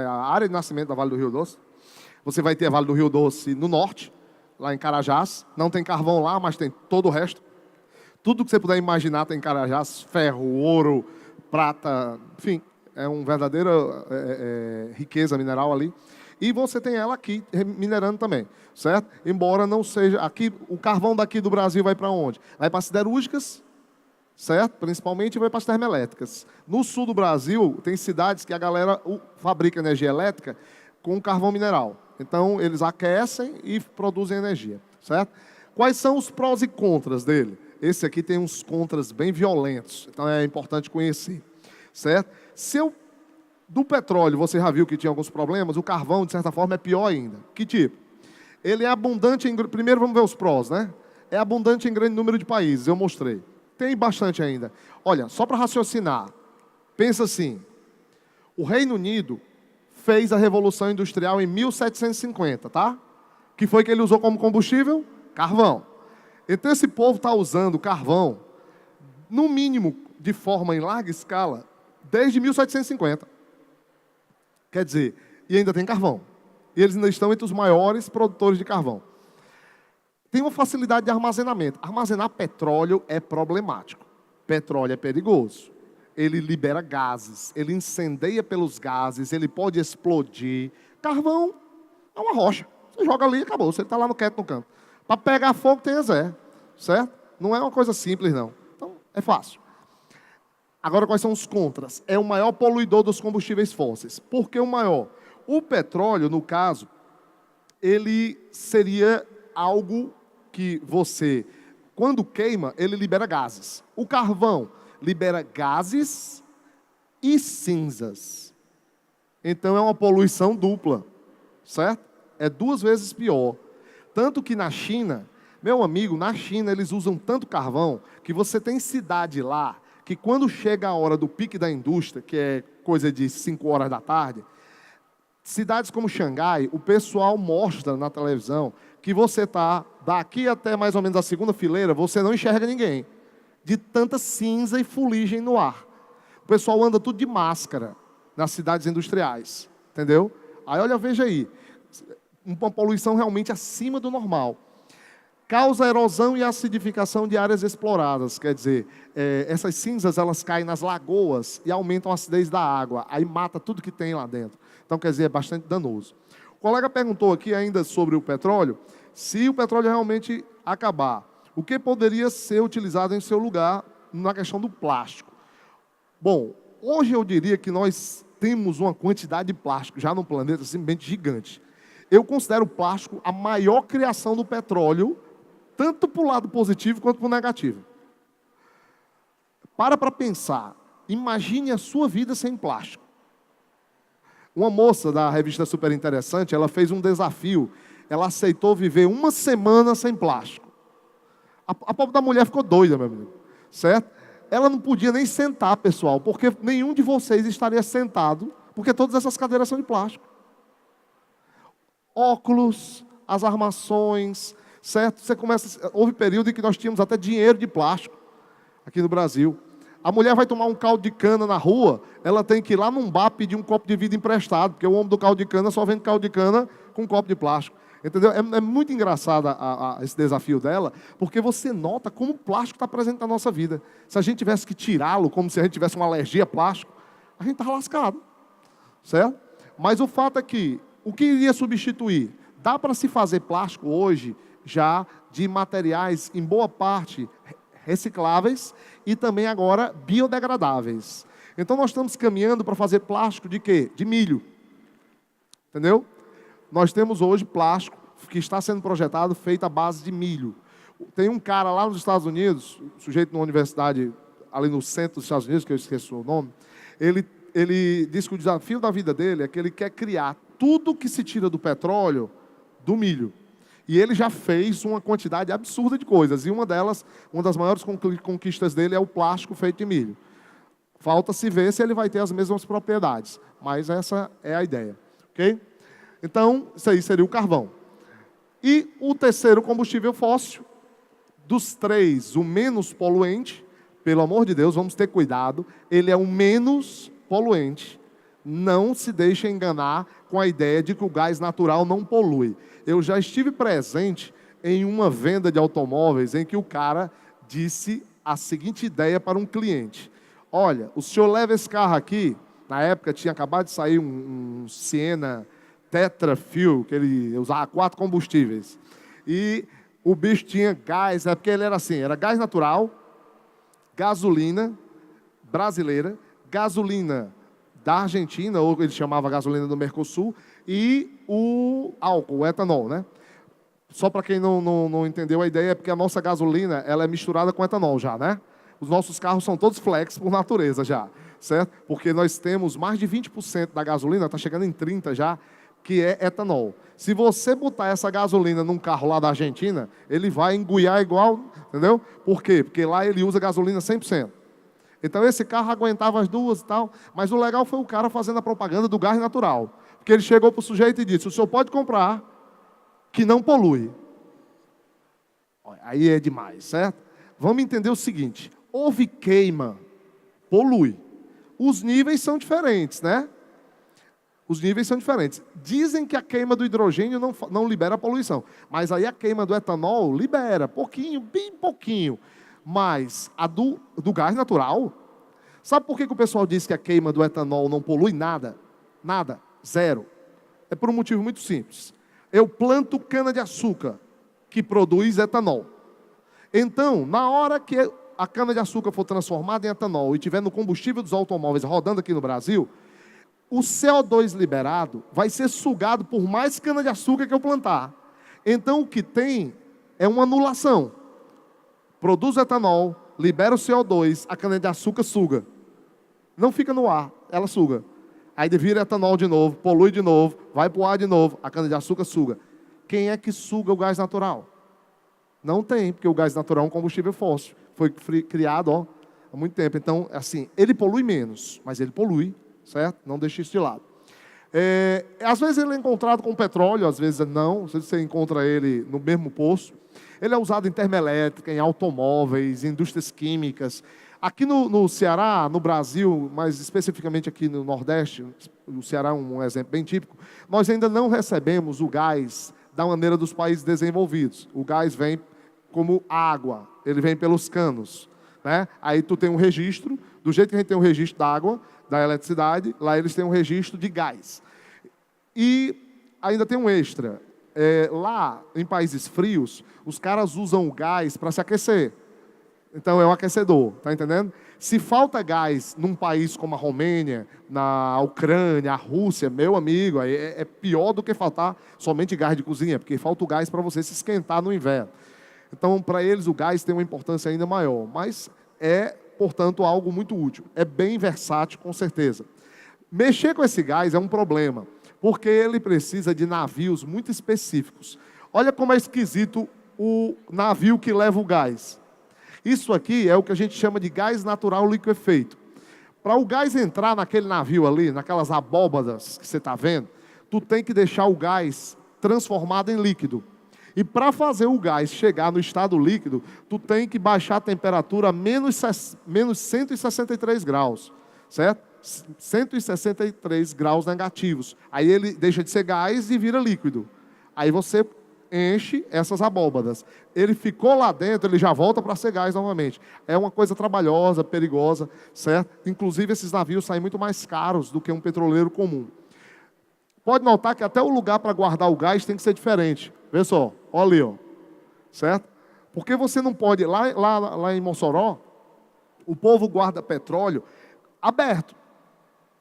a área de nascimento da Vale do Rio Doce. Você vai ter a Vale do Rio Doce no norte, lá em Carajás. Não tem carvão lá, mas tem todo o resto. Tudo que você puder imaginar tem em Carajás: ferro, ouro, prata, enfim, é uma verdadeira riqueza mineral ali. E você tem ela aqui minerando também, certo? Embora não seja aqui, o carvão daqui do Brasil vai para onde? Vai para siderúrgicas, certo? Principalmente vai para as termoelétricas. No sul do Brasil, tem cidades que a galera fabrica energia elétrica com carvão mineral. Então, eles aquecem e produzem energia, certo? Quais são os prós e contras dele? Esse aqui tem uns contras bem violentos, então é importante conhecer, certo? Do petróleo, você já viu que tinha alguns problemas, o carvão, de certa forma, é pior ainda. Que tipo? Ele é abundante primeiro, vamos ver os prós, né? É abundante em grande número de países, eu mostrei. Tem bastante ainda. Olha, só para raciocinar, pensa assim, o Reino Unido fez a Revolução Industrial em 1750, tá? Que foi que ele usou como combustível? Carvão. Então esse povo está usando carvão, no mínimo, de forma em larga escala, desde 1750. Quer dizer, e ainda tem carvão. E eles ainda estão entre os maiores produtores de carvão. Tem uma facilidade de armazenamento. Armazenar petróleo é problemático. Petróleo é perigoso. Ele libera gases, ele incendeia pelos gases, ele pode explodir. Carvão é uma rocha. Você joga ali e acabou. Você está lá no quieto no canto. Para pegar fogo tem exército, certo? Não é uma coisa simples, não. Então, é fácil. Agora, quais são os contras? É o maior poluidor dos combustíveis fósseis. Por que o maior? O petróleo, no caso, ele seria algo que você, quando queima, ele libera gases. O carvão libera gases e cinzas. Então, é uma poluição dupla, certo? É 2 vezes pior. Tanto que na China, meu amigo, na China eles usam tanto carvão que você tem cidade lá que quando chega a hora do pique da indústria, que é coisa de 5 horas da tarde, Cidades como Xangai, o pessoal mostra na televisão que você está daqui até mais ou menos a segunda fileira, você não enxerga ninguém, de tanta cinza e fuligem no ar. O pessoal anda tudo de máscara nas cidades industriais, entendeu? Aí olha, veja aí, uma poluição realmente acima do normal. Causa erosão e acidificação de áreas exploradas, quer dizer, essas cinzas elas caem nas lagoas e aumentam a acidez da água, aí mata tudo que tem lá dentro. Então, quer dizer, é bastante danoso. O colega perguntou aqui ainda sobre o petróleo, se o petróleo realmente acabar, o que poderia ser utilizado em seu lugar na questão do plástico? Bom, hoje eu diria que nós temos uma quantidade de plástico já no planeta simplesmente gigante. Eu considero o plástico a maior criação do petróleo, tanto para o lado positivo quanto para o negativo. Para pensar, imagine a sua vida sem plástico. Uma moça da revista Super Interessante, ela fez um desafio, ela aceitou viver uma semana sem plástico. A pobre da mulher ficou doida, meu amigo, certo? Ela não podia nem sentar, pessoal, porque nenhum de vocês estaria sentado, porque todas essas cadeiras são de plástico. Óculos, as armações, certo? Houve período em que nós tínhamos até dinheiro de plástico aqui no Brasil. A mulher vai tomar um caldo de cana na rua, ela tem que ir lá num bar pedir um copo de vidro emprestado, porque o homem do caldo de cana só vende caldo de cana com um copo de plástico. Entendeu? É muito engraçado esse desafio dela, porque você nota como o plástico está presente na nossa vida. Se a gente tivesse que tirá-lo, como se a gente tivesse uma alergia a plástico, a gente estava lascado, certo? Mas o fato é que, o que iria substituir? Dá para se fazer plástico hoje, já de materiais, em boa parte, recicláveis e também agora biodegradáveis. Então nós estamos caminhando para fazer plástico de quê? De milho. Entendeu? Nós temos hoje plástico que está sendo projetado, feito à base de milho. Tem um cara lá nos Estados Unidos, um sujeito numa universidade ali no centro dos Estados Unidos, que eu esqueço o nome, ele diz que o desafio da vida dele é que ele quer criar tudo que se tira do petróleo do milho. E ele já fez uma quantidade absurda de coisas. E uma das maiores conquistas dele é o plástico feito de milho. Falta se ver se ele vai ter as mesmas propriedades. Mas essa é a ideia. Ok? Então, isso aí seria o carvão. E o terceiro combustível fóssil, dos três, o menos poluente, pelo amor de Deus, vamos ter cuidado, ele é o menos poluente. Não se deixe enganar com a ideia de que o gás natural não polui. Eu já estive presente em uma venda de automóveis em que o cara disse a seguinte ideia para um cliente. Olha, o senhor leva esse carro aqui, na época tinha acabado de sair um Siena Tetra Fuel, que ele usava 4 combustíveis. E o bicho tinha gás, porque ele era assim, era gás natural, gasolina brasileira, gasolina da Argentina, ou ele chamava gasolina do Mercosul, e o álcool, o etanol, né? Só para quem não entendeu a ideia, é porque a nossa gasolina, ela é misturada com etanol já, né? Os nossos carros são todos flex por natureza já, certo? Porque nós temos mais de 20% da gasolina, está chegando em 30% já, que é etanol. Se você botar essa gasolina num carro lá da Argentina, ele vai enguiar igual, entendeu? Por quê? Porque lá ele usa gasolina 100%. Então esse carro aguentava as duas e tal, mas o legal foi o cara fazendo a propaganda do gás natural. Porque ele chegou para o sujeito e disse, o senhor pode comprar, que não polui. Aí é demais, certo? Vamos entender o seguinte, houve queima, polui. Os níveis são diferentes, né? Os níveis são diferentes. Dizem que a queima do hidrogênio não libera poluição. Mas aí a queima do etanol libera, pouquinho, bem pouquinho. Mas a do gás natural, sabe por que o pessoal diz que a queima do etanol não polui nada? Nada, zero. É por um motivo muito simples. Eu planto cana-de-açúcar, que produz etanol. Então, na hora que a cana-de-açúcar for transformada em etanol e estiver no combustível dos automóveis rodando aqui no Brasil, o CO2 liberado vai ser sugado por mais cana-de-açúcar que eu plantar. Então, o que tem é uma anulação. Produz etanol, libera o CO2, a cana-de-açúcar suga. Não fica no ar, ela suga. Aí vira etanol de novo, polui de novo, vai para o ar de novo, a cana-de-açúcar suga. Quem é que suga o gás natural? Não tem, porque o gás natural é um combustível fóssil. Foi criado há muito tempo. Então, assim, ele polui menos, mas ele polui, certo? Não deixe isso de lado. Às vezes ele é encontrado com petróleo, às vezes não. Às vezes você encontra ele no mesmo poço. Ele é usado em termoelétrica, em automóveis, em indústrias químicas. Aqui no Ceará, no Brasil, mas especificamente aqui no Nordeste, o Ceará é um exemplo bem típico, nós ainda não recebemos o gás da maneira dos países desenvolvidos. O gás vem como água, ele vem pelos canos, né? Aí tu tem um registro, do jeito que a gente tem um registro da água, da eletricidade, lá eles têm um registro de gás. E ainda tem um extra. Lá, em países frios, os caras usam o gás para se aquecer. Então, é um aquecedor, tá entendendo? Se falta gás num país como a Romênia, na Ucrânia, a Rússia, meu amigo, aí é pior do que faltar somente gás de cozinha, porque falta o gás para você se esquentar no inverno. Então, para eles, o gás tem uma importância ainda maior, mas portanto, algo muito útil. É bem versátil, com certeza. Mexer com esse gás é um problema, porque ele precisa de navios muito específicos. Olha como é esquisito o navio que leva o gás. Isso aqui é o que a gente chama de gás natural liquefeito. Para o gás entrar naquele navio ali, naquelas abóbadas que você está vendo, tu tem que deixar o gás transformado em líquido. E para fazer o gás chegar no estado líquido, tu tem que baixar a temperatura a menos 163 graus, certo? 163 graus negativos. Aí ele deixa de ser gás e vira líquido. Aí você enche essas abóbadas. Ele ficou lá dentro, ele já volta para ser gás novamente. É uma coisa trabalhosa, perigosa, certo? Inclusive, esses navios saem muito mais caros do que um petroleiro comum. Pode notar que até o lugar para guardar o gás tem que ser diferente. Vê só, olha ali, ó. Certo? Porque você não pode... Lá em Mossoró, o povo guarda petróleo aberto.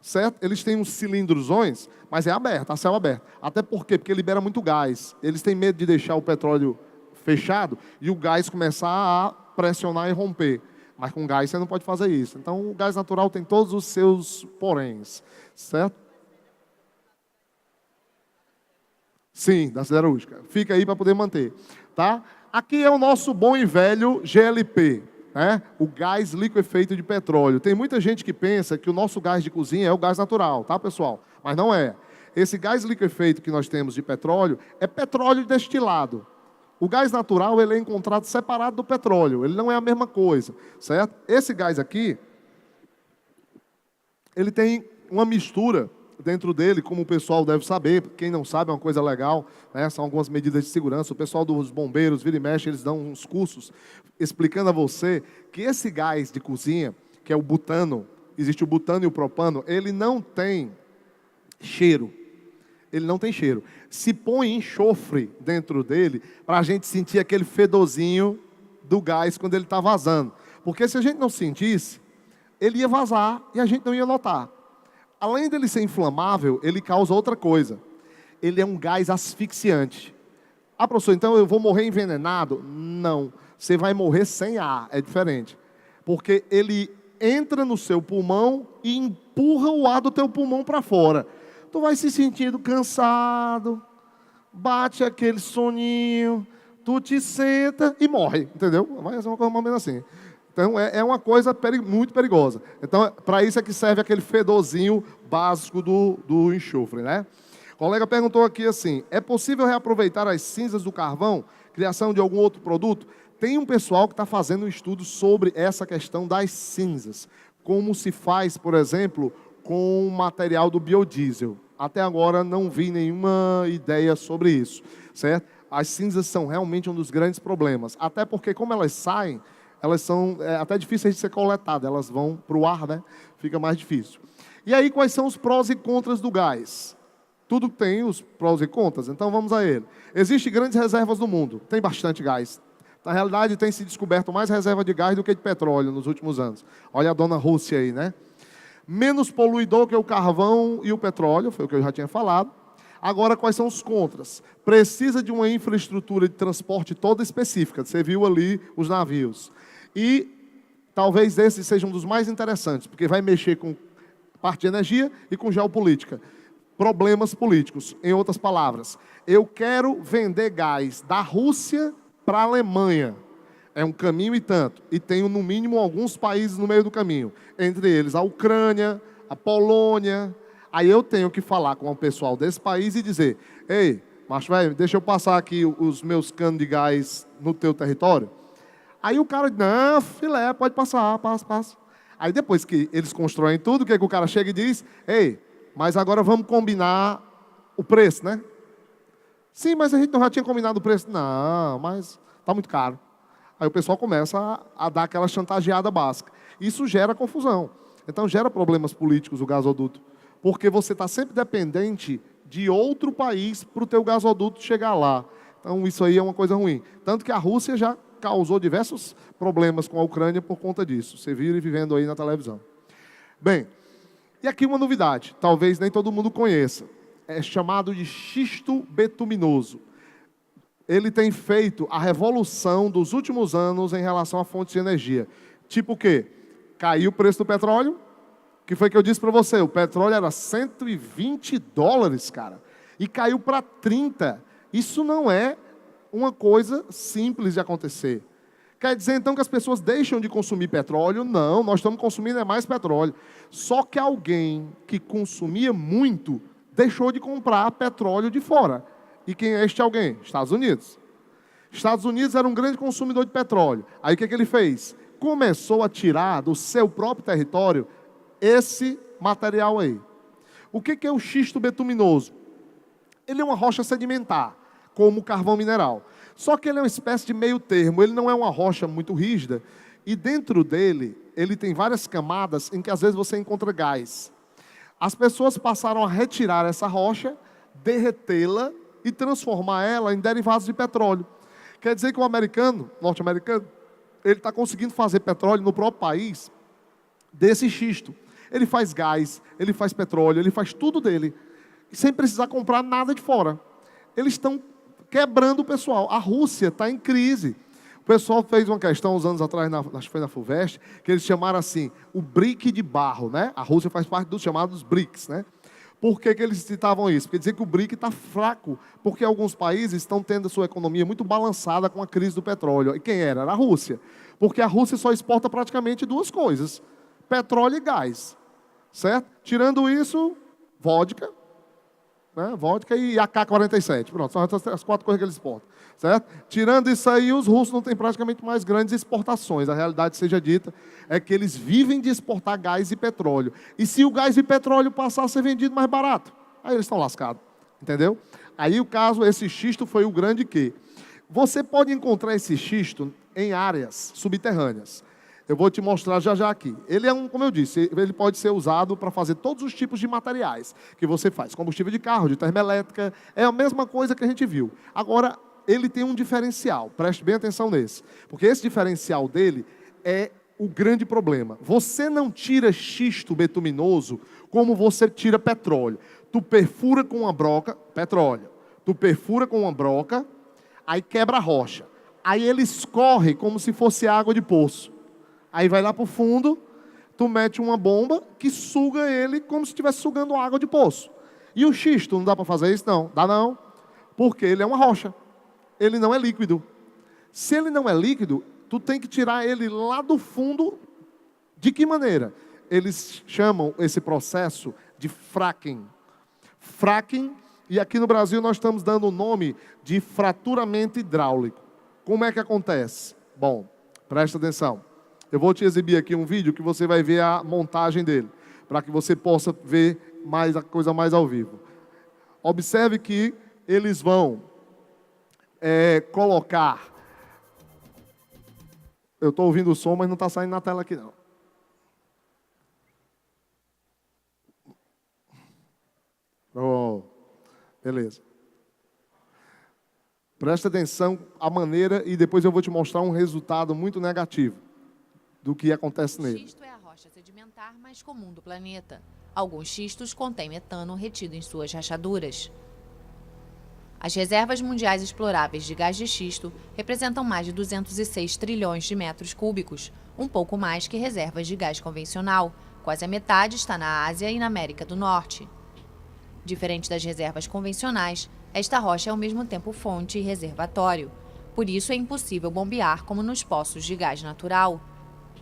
Certo? Eles têm uns cilindrozões, mas é aberto, a céu aberto. Até por quê? Porque libera muito gás. Eles têm medo de deixar o petróleo fechado e o gás começar a pressionar e romper. Mas com gás você não pode fazer isso. Então o gás natural tem todos os seus poréns. Certo? Sim, da siderúrgica. Fica aí para poder manter. Tá? Aqui é o nosso bom e velho GLP. O gás liquefeito de petróleo. Tem muita gente que pensa que o nosso gás de cozinha é o gás natural, tá, pessoal? Mas não é. Esse gás liquefeito que nós temos de petróleo é petróleo destilado. O gás natural, ele é encontrado separado do petróleo. Ele não é a mesma coisa, certo? Esse gás aqui, ele tem uma mistura dentro dele, como o pessoal deve saber. Quem não sabe, é uma coisa legal, né? São algumas medidas de segurança. O pessoal dos bombeiros, vira e mexe, eles dão uns cursos explicando a você que esse gás de cozinha, que é o butano, existe o butano e o propano, ele não tem cheiro. Ele não tem cheiro. Se põe enxofre dentro dele para a gente sentir aquele fedorzinho do gás quando ele está vazando. Porque se a gente não sentisse, ele ia vazar e a gente não ia notar. Além dele ser inflamável, ele causa outra coisa. Ele é um gás asfixiante. Ah, professor, então eu vou morrer envenenado? Não. Você vai morrer sem ar, é diferente. Porque ele entra no seu pulmão e empurra o ar do teu pulmão para fora. Tu vai se sentindo cansado, bate aquele soninho, tu te senta e morre, entendeu? Mas é uma coisa mais ou menos assim. Então, é uma coisa muito perigosa. Então, para isso é que serve aquele fedorzinho básico do enxofre, né? O colega perguntou aqui assim, é possível reaproveitar as cinzas do carvão, criação de algum outro produto? Tem um pessoal que está fazendo um estudo sobre essa questão das cinzas. Como se faz, por exemplo, com o material do biodiesel. Até agora não vi nenhuma ideia sobre isso, certo? As cinzas são realmente um dos grandes problemas. Até porque, como elas saem, elas são até difíceis de ser coletadas, elas vão para o ar, né? Fica mais difícil. E aí, quais são os prós e contras do gás? Tudo tem os prós e contras, então vamos a ele. Existem grandes reservas no mundo, tem bastante gás. Na realidade, tem se descoberto mais reserva de gás do que de petróleo nos últimos anos. Olha a dona Rússia aí, né? Menos poluidor que o carvão e o petróleo, foi o que eu já tinha falado. Agora, quais são os contras? Precisa de uma infraestrutura de transporte toda específica. Você viu ali os navios. E talvez esse seja um dos mais interessantes, porque vai mexer com parte de energia e com geopolítica. Problemas políticos. Em outras palavras, eu quero vender gás da Rússia para a Alemanha. É um caminho e tanto. E tenho, no mínimo, alguns países no meio do caminho. Entre eles, a Ucrânia, a Polônia, Aí eu tenho que falar com o pessoal desse país e dizer, ei, macho velho, deixa eu passar aqui os meus canos de gás no teu território. Aí o cara diz, não, filé, pode passar, passa. Aí depois que eles constroem tudo, o que, é que o cara chega e diz? Ei, mas agora vamos combinar o preço, né? Sim, mas a gente não já tinha combinado o preço. Não, mas está muito caro. Aí o pessoal começa a dar aquela chantageada básica. Isso gera confusão. Então gera problemas políticos o gasoduto. Porque você está sempre dependente de outro país para o teu gasoduto chegar lá. Então isso aí é uma coisa ruim. Tanto que a Rússia já causou diversos problemas com a Ucrânia por conta disso. Você viu e vivendo aí na televisão. Bem, e aqui uma novidade. Talvez nem todo mundo conheça. É chamado de xisto betuminoso. Ele tem feito a revolução dos últimos anos em relação a fontes de energia. Tipo o quê? Caiu o preço do petróleo. Que foi que eu disse para você? O petróleo era $120, cara. E caiu para 30. Isso não é uma coisa simples de acontecer. Quer dizer, então, que as pessoas deixam de consumir petróleo? Não, nós estamos consumindo mais petróleo. Só que alguém que consumia muito deixou de comprar petróleo de fora. E quem é este alguém? Estados Unidos. Estados Unidos era um grande consumidor de petróleo. Aí o que ele fez? Começou a tirar do seu próprio território esse material aí. O que é o xisto betuminoso? Ele é uma rocha sedimentar, como o carvão mineral. Só que ele é uma espécie de meio termo. Ele não é uma rocha muito rígida. E dentro dele, ele tem várias camadas em que às vezes você encontra gás. As pessoas passaram a retirar essa rocha, derretê-la e transformar ela em derivados de petróleo. Quer dizer que o americano, norte-americano, ele está conseguindo fazer petróleo no próprio país desse xisto. Ele faz gás, ele faz petróleo, ele faz tudo dele, sem precisar comprar nada de fora. Eles estão quebrando o pessoal. A Rússia está em crise. O pessoal fez uma questão uns anos atrás, acho que foi na FUVEST, que eles chamaram assim, o BRIC de barro, né? A Rússia faz parte dos chamados BRICS, né? Por que eles citavam isso? Porque dizer que o BRIC está fraco, porque alguns países estão tendo a sua economia muito balançada com a crise do petróleo. E quem era? Era a Rússia. Porque a Rússia só exporta praticamente duas coisas, petróleo e gás, certo? Tirando isso, vodka, né? Vodka e AK-47, pronto, são as 4 coisas que eles exportam, certo? Tirando isso aí, os russos não têm praticamente mais grandes exportações. A realidade seja dita é que eles vivem de exportar gás e petróleo. E se o gás e petróleo passar a ser vendido mais barato, aí eles estão lascados, entendeu? Aí o caso, esse xisto foi o grande quê? Você pode encontrar esse xisto em áreas subterrâneas. Eu vou te mostrar já já aqui. Ele é como eu disse, ele pode ser usado para fazer todos os tipos de materiais que você faz. Combustível de carro, de termoelétrica, é a mesma coisa que a gente viu. Agora, ele tem um diferencial, preste bem atenção nesse. Porque esse diferencial dele é o grande problema. Você não tira xisto betuminoso como você tira petróleo. Tu perfura com uma broca, petróleo. Tu perfura com uma broca, aí quebra a rocha. Aí ele escorre como se fosse água de poço. Aí vai lá para o fundo, tu mete uma bomba que suga ele como se estivesse sugando água de poço. E o xisto, não dá para fazer isso? Não, dá não. Porque ele é uma rocha. Ele não é líquido. Se ele não é líquido, tu tem que tirar ele lá do fundo. De que maneira? Eles chamam esse processo de fracking. Fracking, e aqui no Brasil nós estamos dando o nome de fraturamento hidráulico. Como é que acontece? Bom, presta atenção. Eu vou te exibir aqui um vídeo que você vai ver a montagem dele, para que você possa ver a coisa mais ao vivo. Observe que eles vão colocar... Eu estou ouvindo o som, mas não está saindo na tela aqui não. Oh, beleza. Presta atenção à maneira e depois eu vou te mostrar um resultado muito negativo do que acontece nele. O xisto é a rocha sedimentar mais comum do planeta. Alguns xistos contêm metano retido em suas rachaduras. As reservas mundiais exploráveis de gás de xisto representam mais de 206 trilhões de metros cúbicos, um pouco mais que reservas de gás convencional. Quase a metade está na Ásia e na América do Norte. Diferente das reservas convencionais, esta rocha é ao mesmo tempo fonte e reservatório. Por isso é impossível bombear como nos poços de gás natural.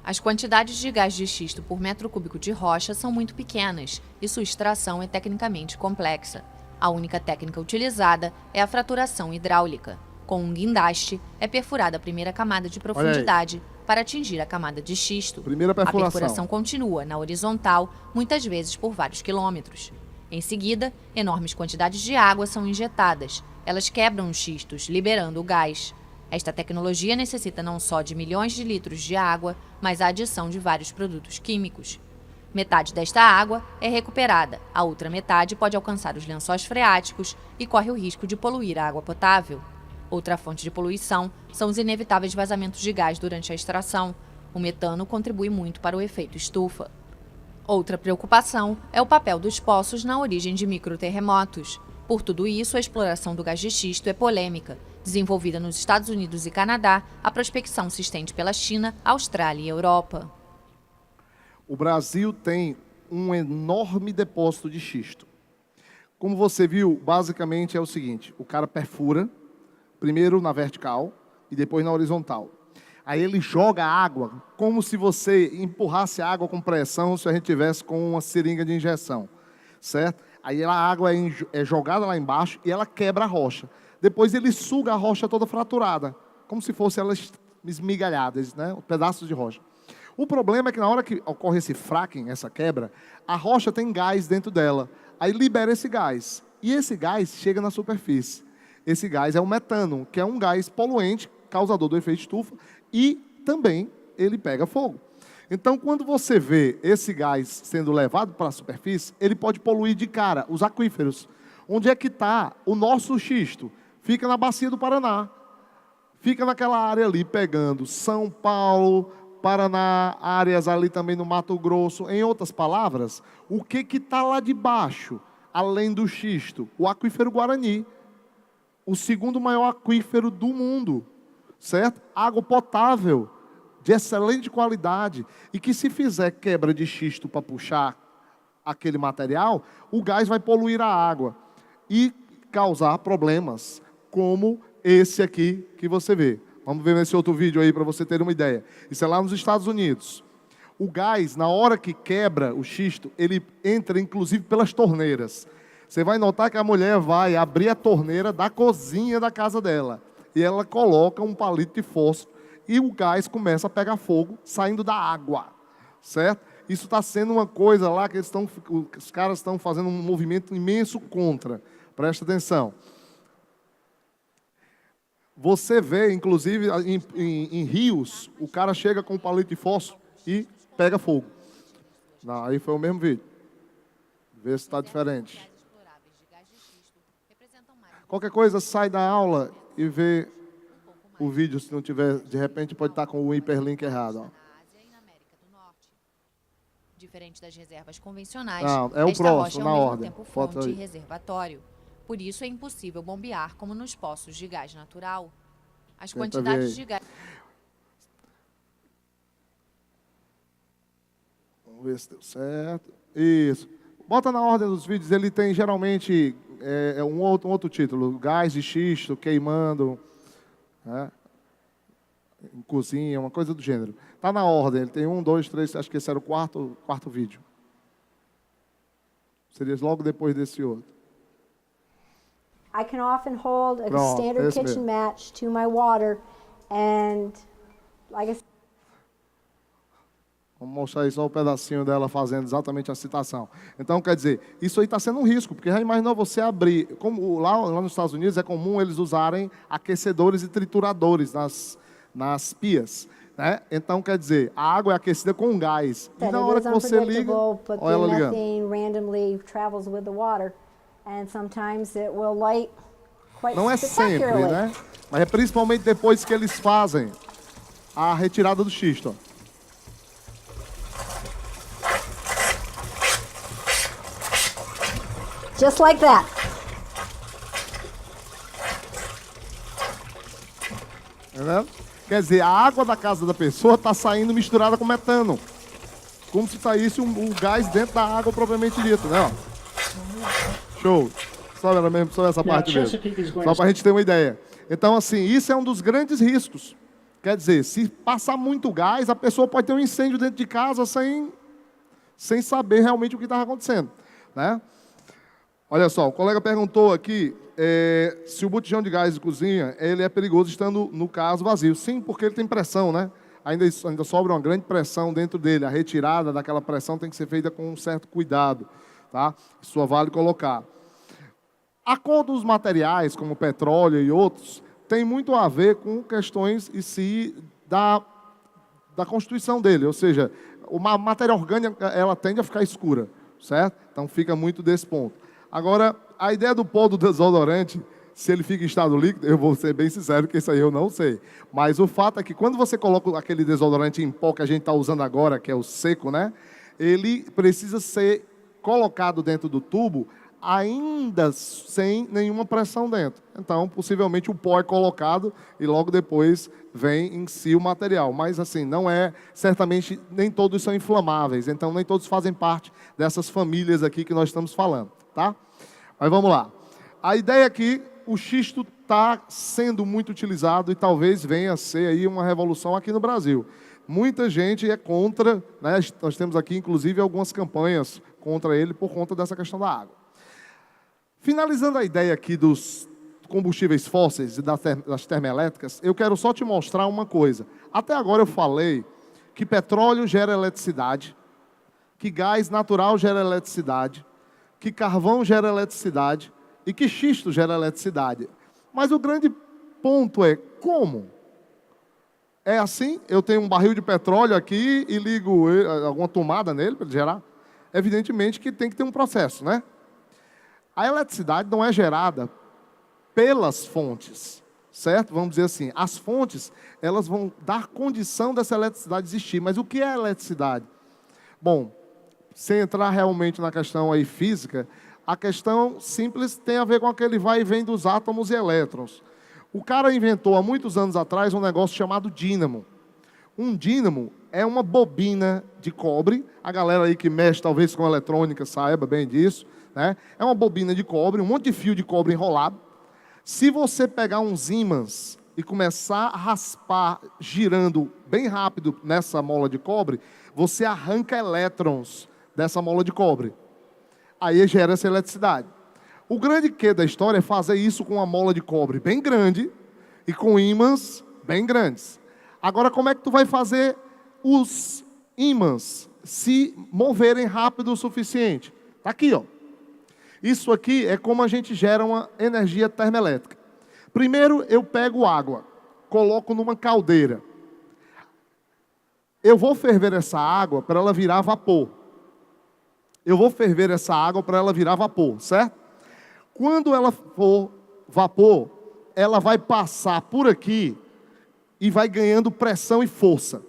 As quantidades de gás de xisto por metro cúbico de rocha são muito pequenas e sua extração é tecnicamente complexa. A única técnica utilizada é a fraturação hidráulica. Com um guindaste, é perfurada a primeira camada de profundidade para atingir a camada de xisto. Primeira A perfuração. perfuração continua na horizontal, muitas vezes por vários quilômetros. Em seguida, enormes quantidades de água são injetadas. Elas quebram os xistos, liberando o gás. Esta tecnologia necessita não só de milhões de litros de água, mas a adição de vários produtos químicos. Metade desta água é recuperada, a outra metade pode alcançar os lençóis freáticos e corre o risco de poluir a água potável. Outra fonte de poluição são os inevitáveis vazamentos de gás durante a extração. O metano contribui muito para o efeito estufa. Outra preocupação é o papel dos poços na origem de microterremotos. Por tudo isso, a exploração do gás de xisto é polêmica. Desenvolvida nos Estados Unidos e Canadá, a prospecção se estende pela China, Austrália e Europa. O Brasil tem um enorme depósito de xisto. Como você viu, basicamente é o seguinte: o cara perfura, primeiro na vertical e depois na horizontal. Aí ele joga água, como se você empurrasse água com pressão, se a gente tivesse com uma seringa de injeção, certo? Aí a água é jogada lá embaixo e ela quebra a rocha. Depois ele suga a rocha toda fraturada, como se fossem elas esmigalhadas, né? Pedaços de rocha. O problema é que na hora que ocorre esse fracking, essa quebra, a rocha tem gás dentro dela. Aí libera esse gás. E esse gás chega na superfície. Esse gás é o metano, que é um gás poluente, causador do efeito estufa, e também ele pega fogo. Então, quando você vê esse gás sendo levado para a superfície, ele pode poluir de cara os aquíferos. Onde é que está o nosso xisto? Fica na bacia do Paraná. Fica naquela área ali, pegando São Paulo, Paraná, áreas ali também no Mato Grosso. Em outras palavras, o que está lá de baixo, além do xisto? O aquífero Guarani. O segundo maior aquífero do mundo, certo? Água potável, de excelente qualidade, e que se fizer quebra de xisto para puxar aquele material, o gás vai poluir a água e causar problemas, como esse aqui que você vê. Vamos ver nesse outro vídeo aí para você ter uma ideia. Isso é lá nos Estados Unidos. O gás, na hora que quebra o xisto, ele entra inclusive pelas torneiras. Você vai notar que a mulher vai abrir a torneira da cozinha da casa dela. E ela coloca um palito de fósforo e o gás começa a pegar fogo saindo da água. Certo? Isso está sendo uma coisa lá que os caras estão fazendo um movimento imenso contra. Presta atenção. Você vê, inclusive, em rios, o cara chega com um palito de fósforo e pega fogo. Não, aí foi o mesmo vídeo. Vê se está diferente. Qualquer coisa, sai da aula e vê o vídeo, se não tiver, de repente pode estar com o hiperlink errado. Ó. Diferente das reservas convencionais, não, é o esta próximo, rocha é na ao mesmo ordem. tempo fonte e reservatório. Por isso é impossível bombear como nos poços de gás natural. As quantidades de gás... Vamos ver se deu certo. Isso. Bota na ordem dos vídeos, ele tem geralmente um outro título. Gás de xisto, queimando, né? Em cozinha, uma coisa do gênero. Está na ordem, ele tem 1, 2, 3, acho que esse era o quarto vídeo. Seria logo depois desse outro. I can often hold a Pronto, standard esse kitchen mesmo. match to my water, and like I said, Vamos mostrar aí só um pedacinho dela fazendo exatamente a citação. Então, quer dizer, isso aí está sendo um risco, porque já imaginou você abrir... Como lá nos Estados Unidos é comum eles usarem aquecedores e trituradores nas pias. Né? Então, quer dizer, a água é aquecida com gás. E na it hora is que você liga... unpredictable, but Olha ela the ligando. methane randomly travels with the water, and sometimes it will light quite Não é sempre, spectacularly. né? Mas é principalmente depois que eles fazem a retirada do xisto. Ó. Just like that. Entendeu? Quer dizer, a água da casa da pessoa está saindo misturada com metano. Como se saísse o gás dentro da água propriamente dito, né? Ó. Show. Só essa parte mesmo. Só para a gente ter uma ideia. Então, assim, isso é um dos grandes riscos Quer dizer, se passar muito gás, a pessoa pode ter um incêndio dentro de casa sem saber realmente o que estava acontecendo, né? Olha só, o colega perguntou aqui se o botijão de gás de cozinha ele é perigoso estando, no caso, vazio. Sim, porque ele tem pressão, né? Ainda sobra uma grande pressão dentro dele. A retirada daquela pressão tem que ser feita com um certo cuidado, tá? Isso vale colocar. A cor dos materiais, como petróleo e outros, tem muito a ver com questões da constituição dele. Ou seja, uma matéria orgânica ela tende a ficar escura, certo? Então fica muito desse ponto. Agora, a ideia do pó do desodorante, se ele fica em estado líquido, eu vou ser bem sincero que isso aí eu não sei. Mas o fato é que quando você coloca aquele desodorante em pó que a gente está usando agora, que é o seco, né? Ele precisa ser colocado dentro do tubo ainda sem nenhuma pressão dentro. Então, possivelmente o pó é colocado e logo depois vem em si o material. Mas assim, não é, certamente, nem todos são inflamáveis. Então, nem todos fazem parte dessas famílias aqui que nós estamos falando, tá? Mas vamos lá. A ideia aqui, o xisto está sendo muito utilizado e talvez venha a ser aí uma revolução aqui no Brasil. Muita gente é contra, né? Nós temos aqui, inclusive, algumas campanhas contra ele por conta dessa questão da água. Finalizando a ideia aqui dos combustíveis fósseis e das termoelétricas, eu quero só te mostrar uma coisa. Até agora eu falei que petróleo gera eletricidade, que gás natural gera eletricidade, que carvão gera eletricidade e que xisto gera eletricidade. Mas o grande ponto é como? É assim? Eu tenho um barril de petróleo aqui e ligo alguma tomada nele para ele gerar? Evidentemente que tem que ter um processo, né? A eletricidade não é gerada pelas fontes, certo? Vamos dizer assim, as fontes, elas vão dar condição dessa eletricidade existir. Mas o que é eletricidade? Bom, sem entrar realmente na questão aí física, a questão simples tem a ver com aquele vai e vem dos átomos e elétrons. O cara inventou há muitos anos atrás um negócio chamado dínamo. Um dínamo é uma bobina de cobre, a galera aí que mexe talvez com eletrônica saiba bem disso, né? É uma bobina de cobre, um monte de fio de cobre enrolado. Se você pegar uns ímãs e começar a raspar, girando bem rápido nessa mola de cobre, você arranca elétrons dessa mola de cobre. Aí gera essa eletricidade. O grande quê da história é fazer isso com uma mola de cobre bem grande e com ímãs bem grandes. Agora, como é que tu vai fazer os ímãs se moverem rápido o suficiente? Está aqui, ó. Isso aqui é como a gente gera uma energia termoelétrica. Primeiro, eu pego água, coloco numa caldeira. Eu vou ferver essa água para ela virar vapor. Eu vou ferver essa água para ela virar vapor, certo? Quando ela for vapor, ela vai passar por aqui e vai ganhando pressão e força.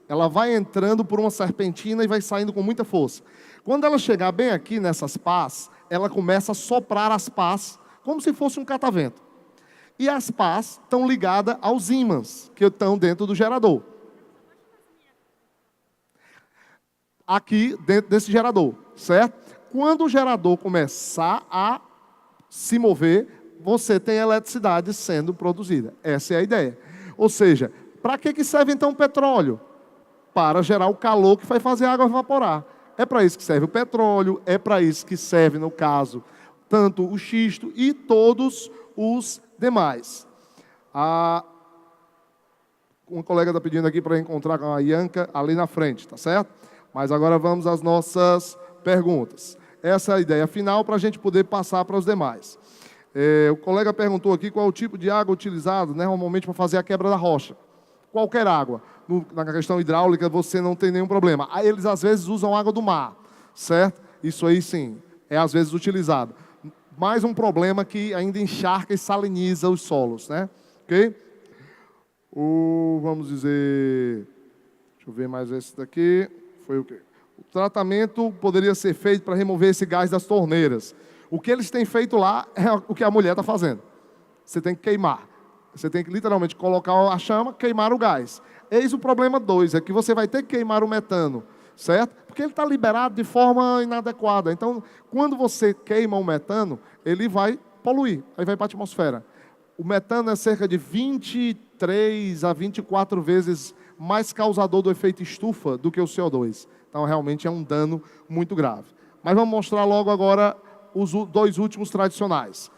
Ela vai entrando por uma serpentina e vai saindo com muita força. Quando ela chegar bem aqui nessas pás, ela começa a soprar as pás, como se fosse um catavento. E as pás estão ligadas aos ímãs, que estão dentro do gerador. Aqui, dentro desse gerador, certo? Quando o gerador começar a se mover, você tem eletricidade sendo produzida. Essa é a ideia. Ou seja, para que serve então o petróleo? Para gerar o calor que vai fazer a água evaporar. É para isso que serve o petróleo, é para isso que serve, no caso, tanto o xisto e todos os demais. Uma colega está pedindo aqui para encontrar com a Ianca ali na frente, tá certo? Mas agora vamos às nossas perguntas. Essa é a ideia final para a gente poder passar para os demais. O colega perguntou aqui qual é o tipo de água utilizado, né, normalmente para fazer a quebra da rocha. Qualquer água. Na questão hidráulica você não tem nenhum problema. Eles às vezes usam água do mar, certo? Isso aí sim, é às vezes utilizado. Mais um problema que ainda encharca e saliniza os solos, né? Ok? Vamos dizer... Deixa eu ver mais esse daqui. Foi o quê? O tratamento poderia ser feito para remover esse gás das torneiras. O que eles têm feito lá é o que a mulher está fazendo. Você tem que queimar. Você tem que literalmente colocar a chama, queimar o gás. Eis o problema 2, é que você vai ter que queimar o metano, certo? Porque ele está liberado de forma inadequada. Então, quando você queima o metano, ele vai poluir, aí vai para a atmosfera. O metano é cerca de 23 a 24 vezes mais causador do efeito estufa do que o CO2. Então, realmente é um dano muito grave. Mas vamos mostrar logo agora os dois últimos tradicionais.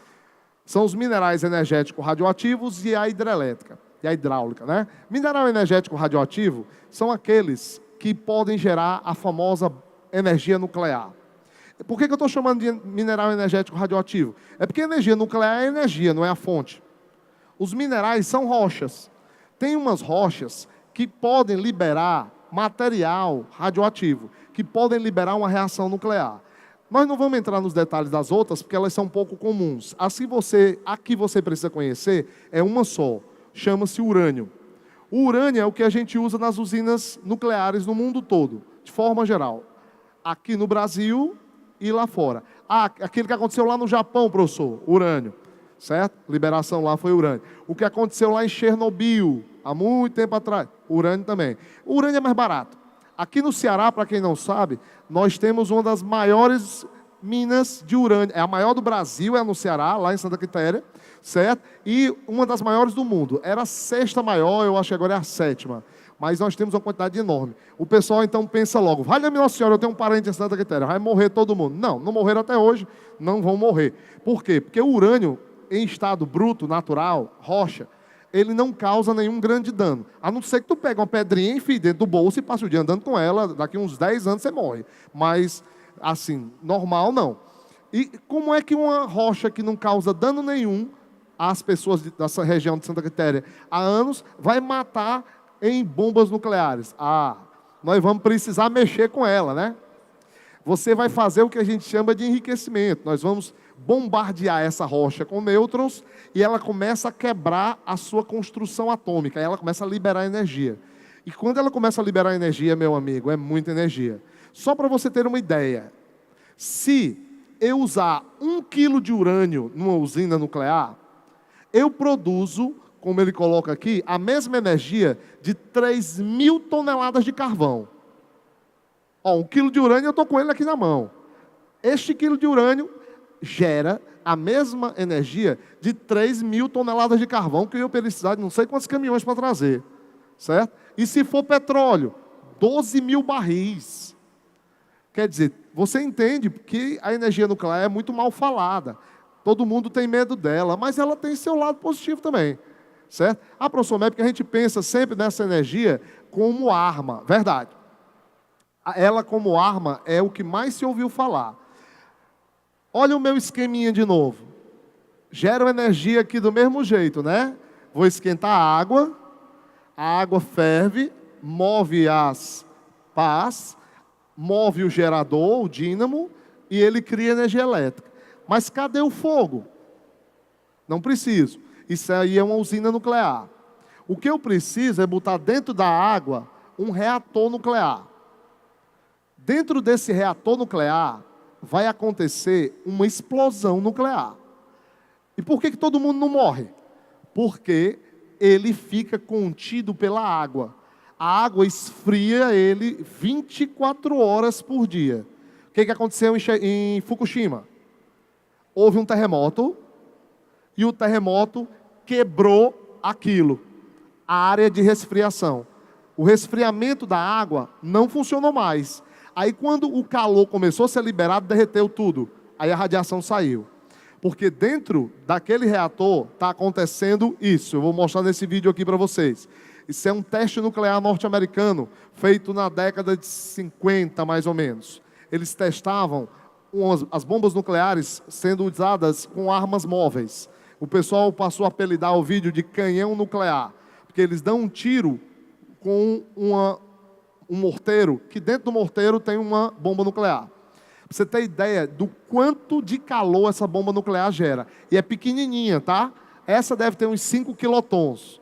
São os minerais energéticos radioativos e a hidrelétrica, e a hidráulica, né? Mineral energético radioativo são aqueles que podem gerar a famosa energia nuclear. Por que eu estou chamando de mineral energético radioativo? É porque energia nuclear é energia, não é a fonte. Os minerais são rochas. Tem umas rochas que podem liberar material radioativo, que podem liberar uma reação nuclear. Nós não vamos entrar nos detalhes das outras, porque elas são um pouco comuns. A que você precisa conhecer é uma só, chama-se urânio. O urânio é o que a gente usa nas usinas nucleares no mundo todo, de forma geral. Aqui no Brasil e lá fora. Aquele que aconteceu lá no Japão, professor, urânio. Certo? Liberação lá foi urânio. O que aconteceu lá em Chernobyl, há muito tempo atrás, urânio também. O urânio é mais barato. Aqui no Ceará, para quem não sabe, nós temos uma das maiores minas de urânio. É a maior do Brasil, é no Ceará, lá em Santa Quitéria, certo? E uma das maiores do mundo. Era a sexta maior, eu acho que agora é a sétima. Mas nós temos uma quantidade enorme. O pessoal então pensa logo, valha Nossa Senhora, eu tenho um parente em Santa Quitéria, vai morrer todo mundo. Não, não morreram até hoje, não vão morrer. Por quê? Porque o urânio, em estado bruto, natural, rocha, ele não causa nenhum grande dano. A não ser que tu pegue uma pedrinha, enfie dentro do bolso e passe o dia andando com ela, daqui uns 10 anos você morre. Mas, assim, normal não. E como é que uma rocha que não causa dano nenhum às pessoas dessa região de Santa Quitéria há anos, vai matar em bombas nucleares? Nós vamos precisar mexer com ela, né? Você vai fazer o que a gente chama de enriquecimento. Nós vamos bombardear essa rocha com nêutrons e ela começa a quebrar a sua construção atômica, ela começa a liberar energia. E quando ela começa a liberar energia, meu amigo, é muita energia. Só para você ter uma ideia, se eu usar 1 quilo de urânio numa usina nuclear, eu produzo, como ele coloca aqui, a mesma energia de 3.000 toneladas de carvão. 1 quilo de urânio, eu estou com ele aqui na mão. Este quilo de urânio gera a mesma energia de 3.000 toneladas de carvão que eu precisar de não sei quantos caminhões para trazer. Certo? E se for petróleo, 12.000 barris. Quer dizer, você entende que a energia nuclear é muito mal falada. Todo mundo tem medo dela, mas ela tem seu lado positivo também. Certo? Professor, mas é porque a gente pensa sempre nessa energia como arma. Verdade. Ela como arma é o que mais se ouviu falar. Olha o meu esqueminha de novo. Gera energia aqui do mesmo jeito, né? Vou esquentar a água ferve, move as pás, move o gerador, o dínamo, e ele cria energia elétrica. Mas cadê o fogo? Não preciso. Isso aí é uma usina nuclear. O que eu preciso é botar dentro da água um reator nuclear. Dentro desse reator nuclear, vai acontecer uma explosão nuclear. E por que todo mundo não morre? Porque ele fica contido pela água. A água esfria ele 24 horas por dia. O que aconteceu em Fukushima? Houve um terremoto e o terremoto quebrou aquilo, a área de resfriação. O resfriamento da água não funcionou mais. Aí quando o calor começou a ser liberado, derreteu tudo. Aí a radiação saiu. Porque dentro daquele reator está acontecendo isso. Eu vou mostrar nesse vídeo aqui para vocês. Isso é um teste nuclear norte-americano, feito na década de 50, mais ou menos. Eles testavam as bombas nucleares sendo usadas com armas móveis. O pessoal passou a apelidar o vídeo de canhão nuclear. Porque eles dão um tiro com um morteiro, que dentro do morteiro tem uma bomba nuclear. Pra você ter ideia do quanto de calor essa bomba nuclear gera. E é pequenininha, tá? Essa deve ter uns 5 quilotons.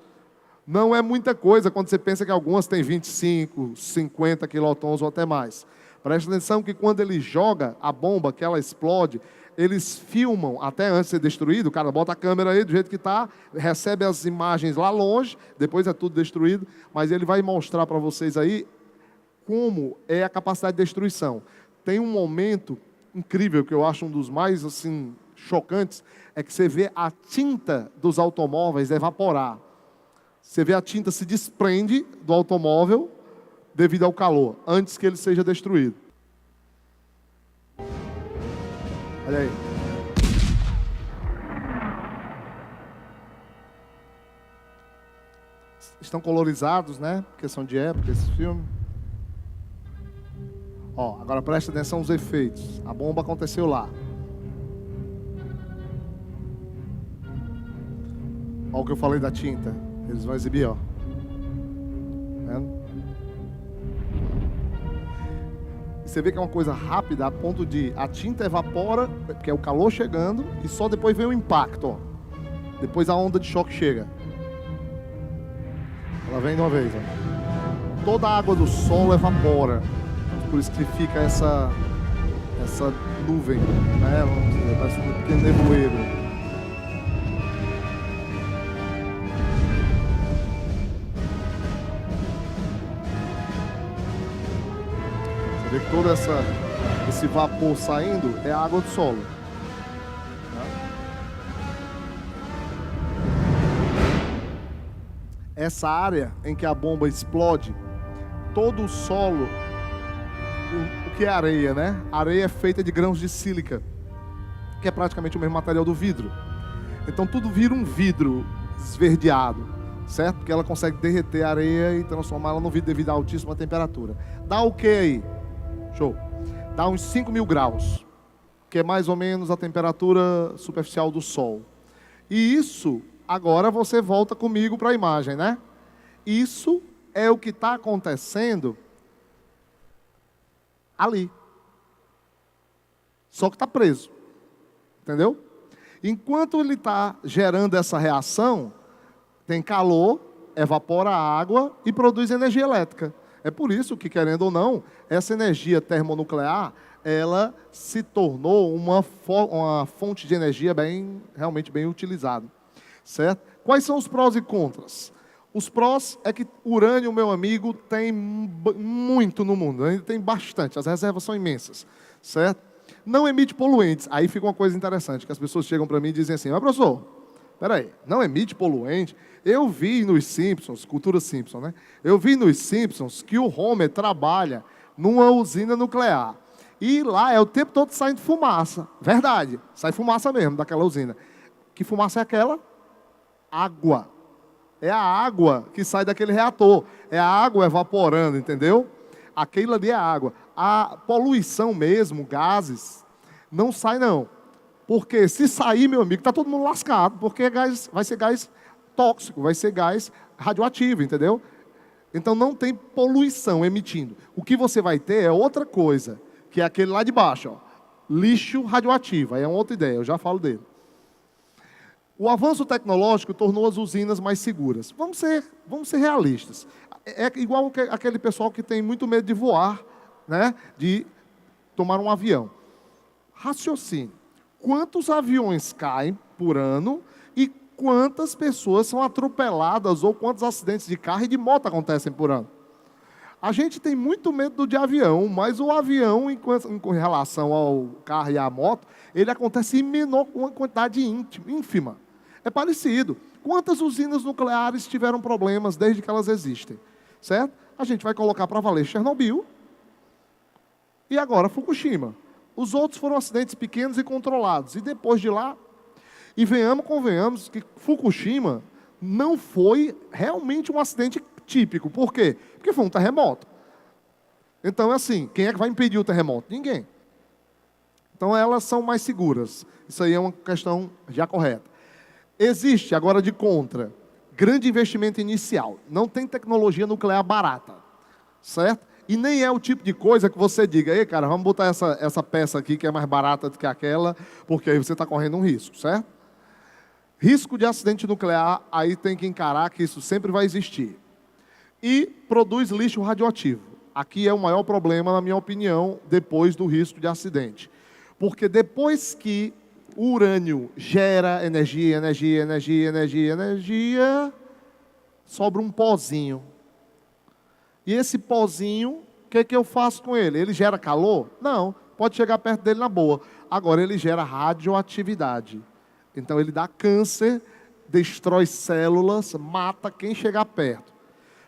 Não é muita coisa quando você pensa que algumas têm 25, 50 quilotons ou até mais. Presta atenção que quando ele joga a bomba, que ela explode, eles filmam até antes de ser destruído. O cara bota a câmera aí do jeito que está, recebe as imagens lá longe, depois é tudo destruído, mas ele vai mostrar para vocês aí como é a capacidade de destruição. Tem um momento incrível que eu acho um dos mais assim chocantes é que você vê a tinta dos automóveis evaporar. Você vê a tinta se desprende do automóvel devido ao calor, antes que ele seja destruído. Olha aí. Estão colorizados, né? Porque são de época esse filme. Ó, agora presta atenção nos efeitos. A bomba aconteceu lá. Ó o que eu falei da tinta. Eles vão exibir, ó. Tá vendo? Você vê que é uma coisa rápida, a ponto de a tinta evapora, porque é o calor chegando, e só depois vem o impacto, ó. Depois a onda de choque chega. Ela vem de uma vez, ó. Toda a água do solo evapora. Por isso que fica essa nuvem, né? Vamos dizer, parece um pequeno nevoeiro. Você vê que todo esse vapor saindo é a água do solo. Essa área em que a bomba explode, todo o solo, o que é areia, né? A areia é feita de grãos de sílica, que é praticamente o mesmo material do vidro. Então tudo vira um vidro esverdeado, certo? Porque ela consegue derreter a areia e transformá-la no vidro devido à altíssima temperatura. Dá o que aí? Show. Dá uns 5.000 graus, que é mais ou menos a temperatura superficial do Sol. E isso, agora você volta comigo para a imagem, né? Isso é o que está acontecendo ali. Só que está preso. Entendeu? Enquanto ele está gerando essa reação, tem calor, evapora a água e produz energia elétrica. É por isso que, querendo ou não, essa energia termonuclear, ela se tornou uma fonte de energia realmente bem utilizada. Certo? Quais são os prós e contras? Os prós é que urânio, meu amigo, tem muito no mundo. Ainda tem bastante, as reservas são imensas. Certo? Não emite poluentes. Aí fica uma coisa interessante, que as pessoas chegam para mim e dizem assim, mas professor, peraí, não emite poluente? Eu vi nos Simpsons, cultura Simpson, né? Eu vi nos Simpsons que o Homer trabalha numa usina nuclear. E lá é o tempo todo saindo fumaça. Verdade, sai fumaça mesmo daquela usina. Que fumaça é aquela? Água. É a água que sai daquele reator. É a água evaporando, entendeu? Aquilo ali é água. A poluição mesmo, gases, não sai não. Porque se sair, meu amigo, está todo mundo lascado. Porque vai ser gás tóxico, vai ser gás radioativo, entendeu? Então não tem poluição emitindo. O que você vai ter é outra coisa, que é aquele lá de baixo, ó, lixo radioativo. Aí é uma outra ideia, eu já falo dele. O avanço tecnológico tornou as usinas mais seguras. Vamos ser realistas. É igual aquele pessoal que tem muito medo de voar, né? De tomar um avião. Raciocínio. Quantos aviões caem por ano e quantas pessoas são atropeladas ou quantos acidentes de carro e de moto acontecem por ano? A gente tem muito medo de avião, mas o avião, em relação ao carro e à moto, ele acontece em menor quantidade ínfima. É parecido. Quantas usinas nucleares tiveram problemas desde que elas existem? Certo? A gente vai colocar para valer Chernobyl e agora Fukushima. Os outros foram acidentes pequenos e controlados. E depois de lá, e convenhamos que Fukushima não foi realmente um acidente típico. Por quê? Porque foi um terremoto. Então, assim, quem é que vai impedir o terremoto? Ninguém. Então, elas são mais seguras. Isso aí é uma questão já correta. Existe, agora de contra, grande investimento inicial. Não tem tecnologia nuclear barata. Certo? E nem é o tipo de coisa que você diga, ei, cara, vamos botar essa peça aqui que é mais barata do que aquela, porque aí você está correndo um risco, certo? Risco de acidente nuclear, aí tem que encarar que isso sempre vai existir. E produz lixo radioativo. Aqui é o maior problema, na minha opinião, depois do risco de acidente. Porque depois que o urânio gera energia, sobra um pozinho. E esse pozinho, o que eu faço com ele? Ele gera calor? Não. pode chegar perto dele na boa. Agora, ele gera radioatividade. Então, ele dá câncer, destrói células, mata quem chegar perto.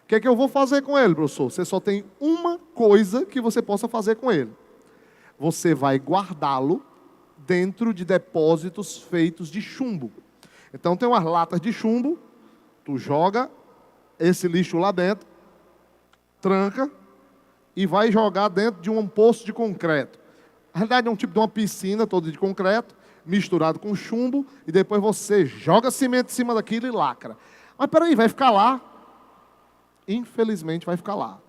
O que é que eu vou fazer com ele, professor? Você só tem uma coisa que você possa fazer com ele. Você vai guardá-lo dentro de depósitos feitos de chumbo. Então, tem umas latas de chumbo, tu joga esse lixo lá dentro, tranca e vai jogar dentro de um poço de concreto. Na realidade, é um tipo de uma piscina toda de concreto, misturado com chumbo, e depois você joga cimento em cima daquilo e lacra. Mas peraí, vai ficar lá? Infelizmente vai ficar lá.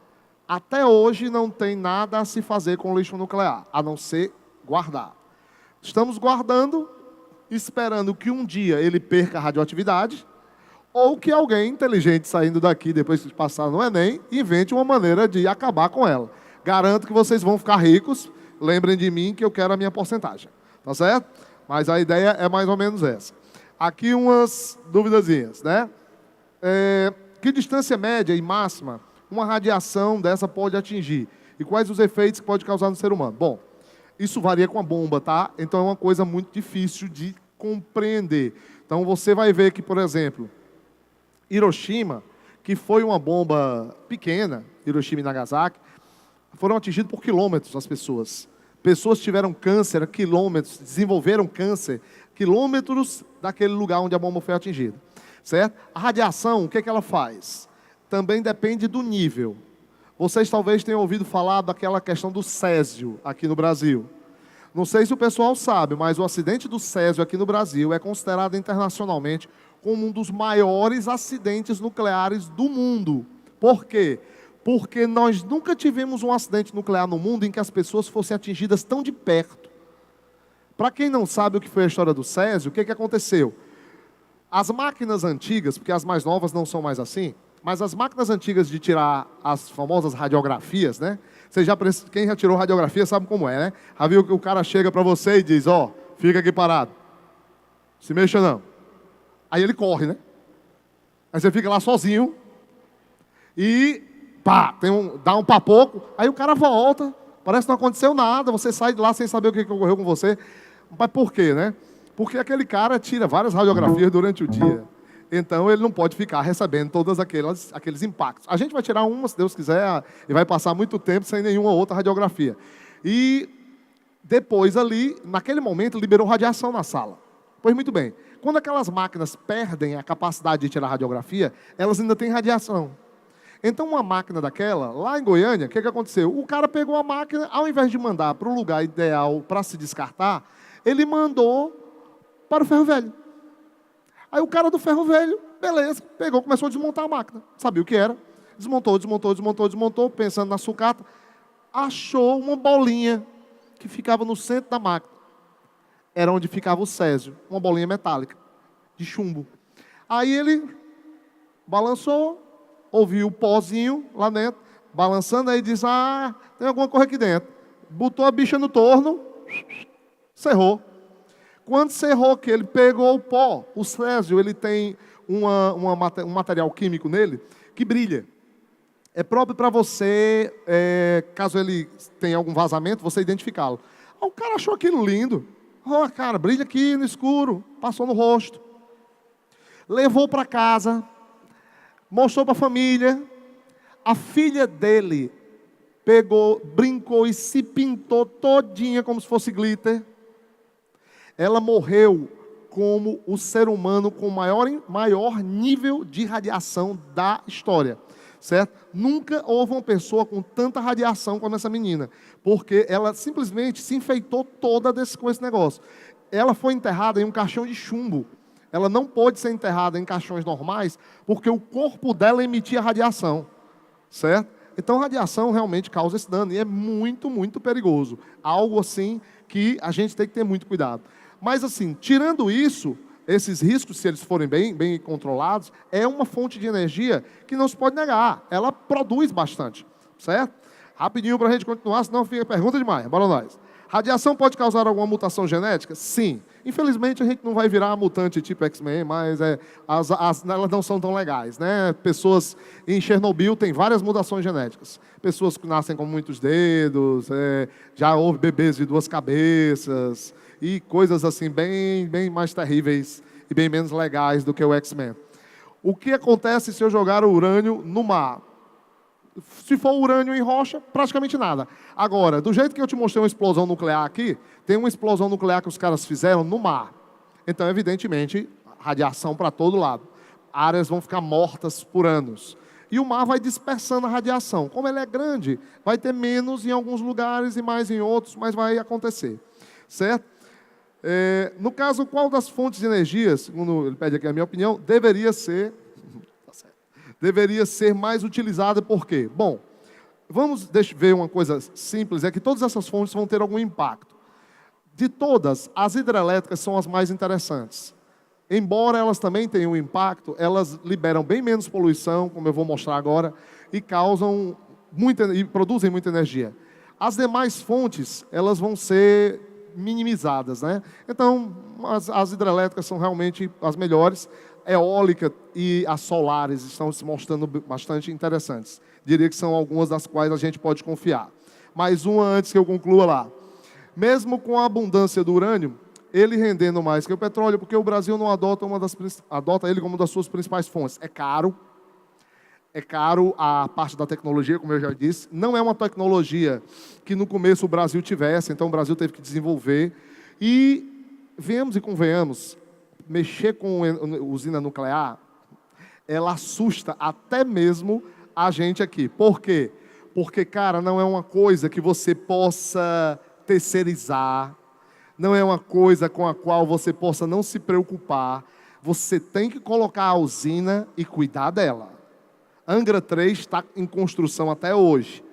Até hoje não tem nada a se fazer com o lixo nuclear, a não ser guardar. Estamos guardando, esperando que um dia ele perca a radioatividade, ou que alguém inteligente saindo daqui, depois que passar no Enem, invente uma maneira de acabar com ela. Garanto que vocês vão ficar ricos, lembrem de mim que eu quero a minha porcentagem. Tá certo? Mas a ideia é mais ou menos essa. Aqui umas duvidazinhas, né? Que distância média e máxima uma radiação dessa pode atingir? E quais os efeitos que pode causar no ser humano? Bom, isso varia com a bomba, tá? Então é uma coisa muito difícil de compreender. Então você vai ver que, por exemplo, Hiroshima, que foi uma bomba pequena, Hiroshima e Nagasaki, foram atingidos por quilômetros as pessoas. Pessoas tiveram câncer a quilômetros, desenvolveram câncer, quilômetros daquele lugar onde a bomba foi atingida. Certo? A radiação, o que é que ela faz? Também depende do nível. Vocês talvez tenham ouvido falar daquela questão do césio aqui no Brasil. Não sei se o pessoal sabe, mas o acidente do césio aqui no Brasil é considerado internacionalmente como um dos maiores acidentes nucleares do mundo. Por quê? Porque nós nunca tivemos um acidente nuclear no mundo em que as pessoas fossem atingidas tão de perto. Para quem não sabe o que foi a história do césio, o que aconteceu? As máquinas antigas, porque as mais novas não são mais assim, mas as máquinas antigas de tirar as famosas radiografias, né? Quem já tirou radiografia sabe como é, né? Já viu que o cara chega para você e diz, ó, fica aqui parado. Se mexa não. Aí ele corre, né? Aí você fica lá sozinho e pá, dá um papoco, aí o cara volta, parece que não aconteceu nada, você sai de lá sem saber o que ocorreu com você. Mas por quê, né? Porque aquele cara tira várias radiografias durante o dia. Então ele não pode ficar recebendo todos aqueles impactos. A gente vai tirar uma, se Deus quiser, e vai passar muito tempo sem nenhuma outra radiografia. E depois ali, naquele momento, liberou radiação na sala. Pois muito bem, quando aquelas máquinas perdem a capacidade de tirar radiografia, elas ainda têm radiação. Então uma máquina daquela, lá em Goiânia, o que aconteceu? O cara pegou a máquina, ao invés de mandar para o lugar ideal para se descartar, ele mandou para o ferro velho. Aí o cara do ferro velho, beleza, pegou, começou a desmontar a máquina. Sabia o que era? Desmontou, pensando na sucata, achou uma bolinha que ficava no centro da máquina. Era onde ficava o césio, uma bolinha metálica, de chumbo. Aí ele balançou, ouviu o pozinho lá dentro, balançando, aí disse, tem alguma coisa aqui dentro. Botou a bicha no torno, cerrou. Quando cerrou que ele pegou o pó, o césio, ele tem um material químico nele que brilha. É próprio para você, caso ele tenha algum vazamento, você identificá-lo. O cara achou aquilo lindo. Cara, brilha aqui no escuro, passou no rosto. Levou para casa, mostrou para a família. A filha dele pegou, brincou e se pintou todinha como se fosse glitter. Ela morreu como o ser humano com o maior nível de radiação da história, certo? Nunca houve uma pessoa com tanta radiação como essa menina, porque ela simplesmente se enfeitou toda com esse negócio. Ela foi enterrada em um caixão de chumbo. Ela não pôde ser enterrada em caixões normais, porque o corpo dela emitia radiação, certo? Então, a radiação realmente causa esse dano, e é muito, muito perigoso. Algo assim que a gente tem que ter muito cuidado. Mas assim, tirando isso, esses riscos, se eles forem bem controlados, é uma fonte de energia que não se pode negar. Ela produz bastante, certo? Rapidinho para a gente continuar, senão fica pergunta demais. Bora nós. Radiação pode causar alguma mutação genética? Sim. Infelizmente, a gente não vai virar mutante tipo X-Men, mas elas não são tão legais, né? Pessoas em Chernobyl têm várias mutações genéticas. Pessoas que nascem com muitos dedos, já houve bebês de 2 cabeças, e coisas assim bem mais terríveis e bem menos legais do que o X-Men. O que acontece se eu jogar o urânio no mar? Se for urânio em rocha, praticamente nada. Agora, do jeito que eu te mostrei uma explosão nuclear aqui, tem uma explosão nuclear que os caras fizeram no mar. Então, evidentemente, radiação para todo lado. Áreas vão ficar mortas por anos. E o mar vai dispersando a radiação. Como ele é grande, vai ter menos em alguns lugares e mais em outros, mas vai acontecer. Certo? No caso, qual das fontes de energia, segundo ele pede aqui a minha opinião, deveria ser mais utilizada, por quê? Bom, vamos ver uma coisa simples, é que todas essas fontes vão ter algum impacto. De todas, as hidrelétricas são as mais interessantes. Embora elas também tenham um impacto, elas liberam bem menos poluição, como eu vou mostrar agora, e produzem muita energia. As demais fontes, elas vão ser minimizadas, né? Então, as hidrelétricas são realmente as melhores. Eólica e as solares estão se mostrando bastante interessantes. Diria que são algumas das quais a gente pode confiar. Mais uma antes que eu conclua lá. Mesmo com a abundância do urânio, ele rendendo mais que o petróleo, porque o Brasil não adota ele como uma das suas principais fontes. É caro a parte da tecnologia, como eu já disse. Não é uma tecnologia que no começo o Brasil tivesse, então o Brasil teve que desenvolver. E venhamos e convenhamos, mexer com usina nuclear, ela assusta até mesmo a gente aqui. Por quê? Porque, cara, não é uma coisa que você possa terceirizar, não é uma coisa com a qual você possa não se preocupar. Você tem que colocar a usina e cuidar dela. Angra 3 está em construção até hoje.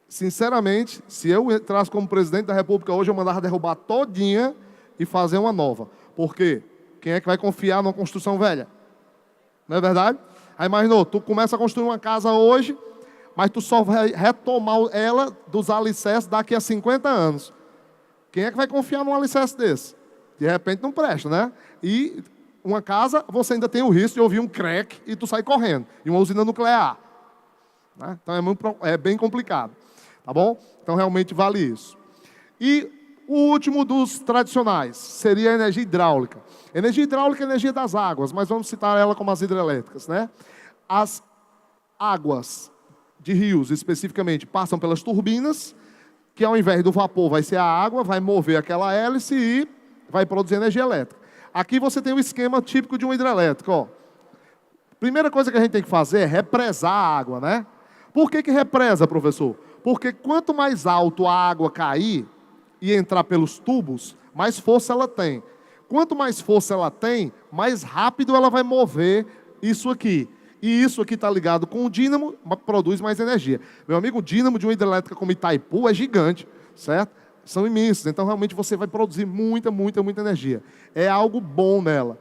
Sinceramente, se eu entrasse como presidente da República hoje, eu mandava derrubar todinha e fazer uma nova. Por quê? Quem é que vai confiar numa construção velha? Não é verdade? Aí imaginou, tu começa a construir uma casa hoje, mas tu só vai retomar ela dos alicerces daqui a 50 anos. Quem é que vai confiar num alicerce desse? De repente não presta, né? E uma casa, você ainda tem o risco de ouvir um crack e tu sai correndo. E uma usina nuclear. Né? Então é bem complicado. Tá bom? Então realmente vale isso. E o último dos tradicionais seria a energia hidráulica. Energia hidráulica é a energia das águas, mas vamos citar ela como as hidrelétricas, né? As águas de rios, especificamente, passam pelas turbinas, que ao invés do vapor vai ser a água, vai mover aquela hélice e vai produzir energia elétrica. Aqui você tem o esquema típico de uma hidrelétrica, ó. Primeira coisa que a gente tem que fazer é represar a água, né? Por que represa, professor? Porque quanto mais alto a água cair e entrar pelos tubos, mais força ela tem. Quanto mais força ela tem, mais rápido ela vai mover isso aqui. E isso aqui está ligado com o dínamo, produz mais energia. Meu amigo, o dínamo de uma hidrelétrica como Itaipu é gigante, certo? São imensos, então realmente você vai produzir muita energia. É algo bom nela.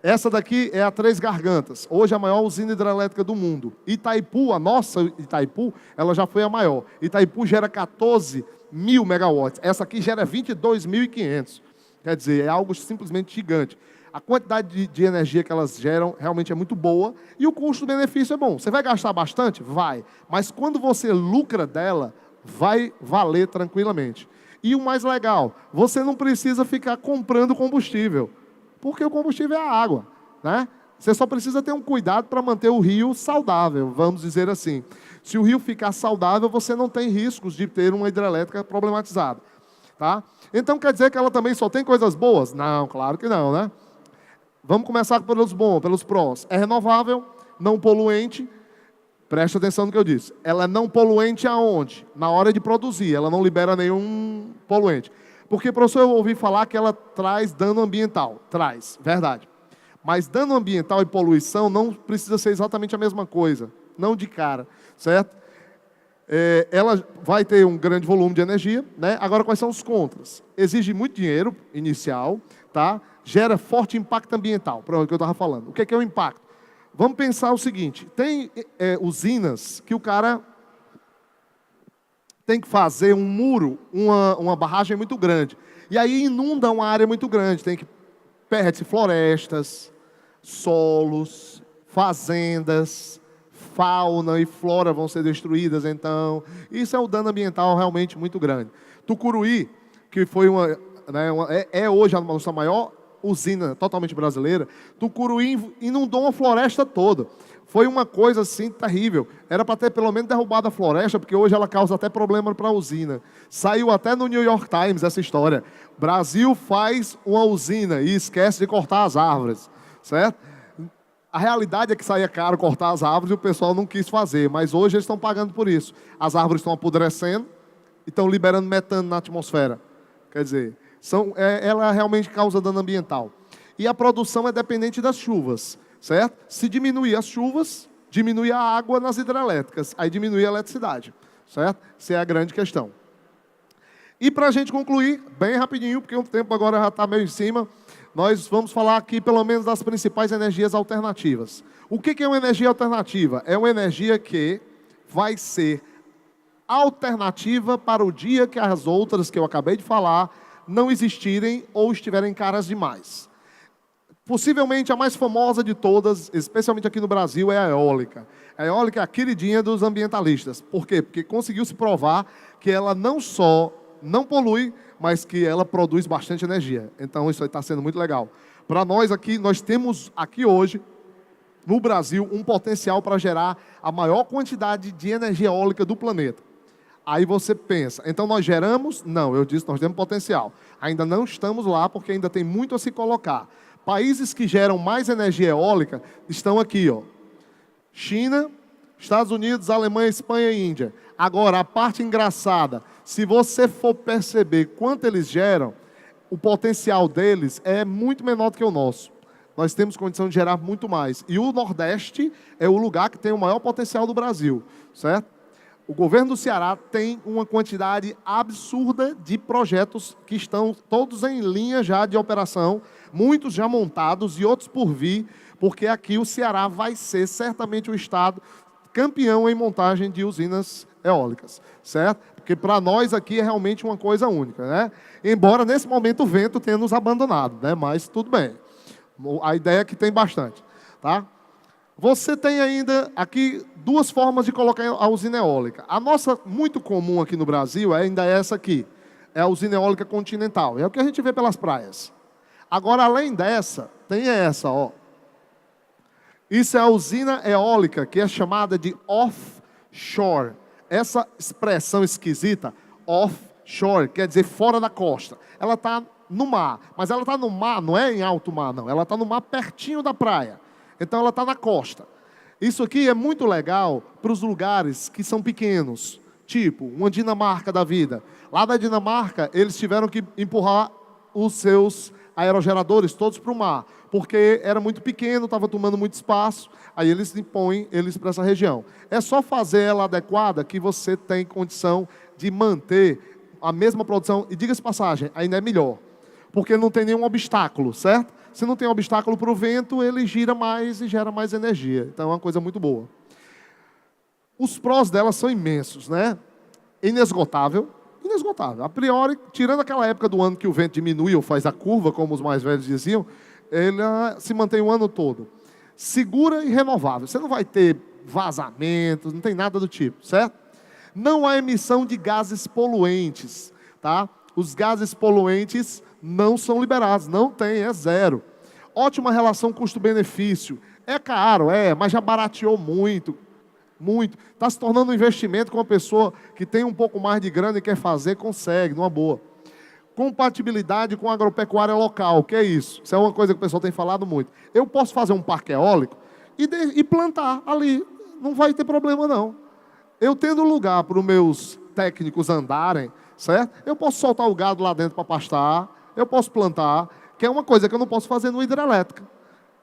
Essa daqui é a Três Gargantas, hoje a maior usina hidrelétrica do mundo. Itaipu, a nossa Itaipu, ela já foi a maior. Itaipu gera 14 mil megawatts, essa aqui gera 22.500. Quer dizer, é algo simplesmente gigante. A quantidade de energia que elas geram realmente é muito boa e o custo-benefício é bom. Você vai gastar bastante? Vai. Mas quando você lucra dela, vai valer tranquilamente. E o mais legal, você não precisa ficar comprando combustível, porque o combustível é a água, né? Você só precisa ter um cuidado para manter o rio saudável, vamos dizer assim. Se o rio ficar saudável, você não tem riscos de ter uma hidrelétrica problematizada. Tá? Então quer dizer que ela também só tem coisas boas? Não, claro que não, né? Vamos começar pelos bons, pelos prós. É renovável, não poluente. Preste atenção no que eu disse. Ela é não poluente aonde? Na hora de produzir, ela não libera nenhum poluente. Porque, professor, eu ouvi falar que ela traz dano ambiental. Traz, verdade. Mas dano ambiental e poluição não precisa ser exatamente a mesma coisa. Não de cara, certo? Ela vai ter um grande volume de energia, né? Agora, quais são os contras? Exige muito dinheiro inicial, tá? Gera forte impacto ambiental, para o que eu estava falando. O que é o impacto? Vamos pensar o seguinte, tem usinas que o cara tem que fazer um muro, uma barragem muito grande. E aí inunda uma área muito grande, perde-se florestas, solos, fazendas, fauna e flora vão ser destruídas, então. Isso é um dano ambiental realmente muito grande. Tucuruí, que foi é hoje a nossa maior usina totalmente brasileira, Tucuruí inundou uma floresta toda. Foi uma coisa assim terrível. Era para ter pelo menos derrubado a floresta, porque hoje ela causa até problema para a usina. Saiu até no New York Times essa história. Brasil faz uma usina e esquece de cortar as árvores, certo? A realidade é que saía caro cortar as árvores e o pessoal não quis fazer, mas hoje eles estão pagando por isso. As árvores estão apodrecendo e estão liberando metano na atmosfera. Quer dizer, ela realmente causa dano ambiental. E a produção é dependente das chuvas, certo? Se diminuir as chuvas, diminui a água nas hidrelétricas, aí diminui a eletricidade, certo? Essa é a grande questão. E para a gente concluir, bem rapidinho, porque o tempo agora já está meio em cima, nós vamos falar aqui pelo menos das principais energias alternativas. O que é uma energia alternativa? É uma energia que vai ser alternativa para o dia que as outras que eu acabei de falar não existirem ou estiverem caras demais. Possivelmente a mais famosa de todas, especialmente aqui no Brasil, é a eólica. A eólica é a queridinha dos ambientalistas. Por quê? Porque conseguiu se provar que ela não só não polui, mas que ela produz bastante energia. Então isso aí está sendo muito legal. Para nós aqui, nós temos aqui hoje, no Brasil, um potencial para gerar a maior quantidade de energia eólica do planeta. Aí você pensa, então nós geramos? Não, eu disse, nós temos potencial. Ainda não estamos lá, porque ainda tem muito a se colocar. Países que geram mais energia eólica estão aqui, ó. China, Estados Unidos, Alemanha, Espanha e Índia. Agora, a parte engraçada, se você for perceber quanto eles geram, o potencial deles é muito menor do que o nosso. Nós temos condição de gerar muito mais. E o Nordeste é o lugar que tem o maior potencial do Brasil, certo? O governo do Ceará tem uma quantidade absurda de projetos que estão todos em linha já de operação, muitos já montados e outros por vir, porque aqui o Ceará vai ser certamente o estado campeão em montagem de usinas eólicas, certo? Porque para nós aqui é realmente uma coisa única, né? Embora nesse momento o vento tenha nos abandonado, né? Mas tudo bem. A ideia é que tem bastante, tá? Você tem ainda aqui duas formas de colocar a usina eólica. A nossa, muito comum aqui no Brasil, ainda é essa aqui. É a usina eólica continental. É o que a gente vê pelas praias. Agora, além dessa, tem essa, ó. Isso é a usina eólica, que é chamada de offshore. Essa expressão esquisita, offshore, quer dizer fora da costa. Ela está no mar, mas ela está no mar, não é em alto mar, não. Ela está no mar pertinho da praia. Então ela está na costa. Isso aqui é muito legal para os lugares que são pequenos, tipo uma Dinamarca da vida. Lá na Dinamarca, eles tiveram que empurrar os seus aerogeradores todos para o mar, porque era muito pequeno, estava tomando muito espaço, aí eles impõem eles para essa região. É só fazer ela adequada que você tem condição de manter a mesma produção, e diga-se passagem, ainda é melhor, porque não tem nenhum obstáculo, certo? Se não tem obstáculo para o vento, ele gira mais e gera mais energia. Então é uma coisa muito boa. Os prós dela são imensos, né? Inesgotável. Inesgotável. A priori, tirando aquela época do ano que o vento diminui ou faz a curva, como os mais velhos diziam, ela se mantém o ano todo. Segura e renovável. Você não vai ter vazamentos, não tem nada do tipo, certo? Não há emissão de gases poluentes, tá? Os gases poluentes não são liberados, não tem, é zero. Ótima relação custo-benefício. É caro, mas já barateou muito, muito. Está se tornando um investimento com uma pessoa que tem um pouco mais de grana e quer fazer, consegue, numa boa. Compatibilidade com a agropecuária local, o que é isso? Isso é uma coisa que o pessoal tem falado muito. Eu posso fazer um parque eólico e plantar ali, não vai ter problema não. Eu tendo lugar para os meus técnicos andarem, certo? Eu posso soltar o gado lá dentro para pastar, eu posso plantar, que é uma coisa que eu não posso fazer no hidrelétrica.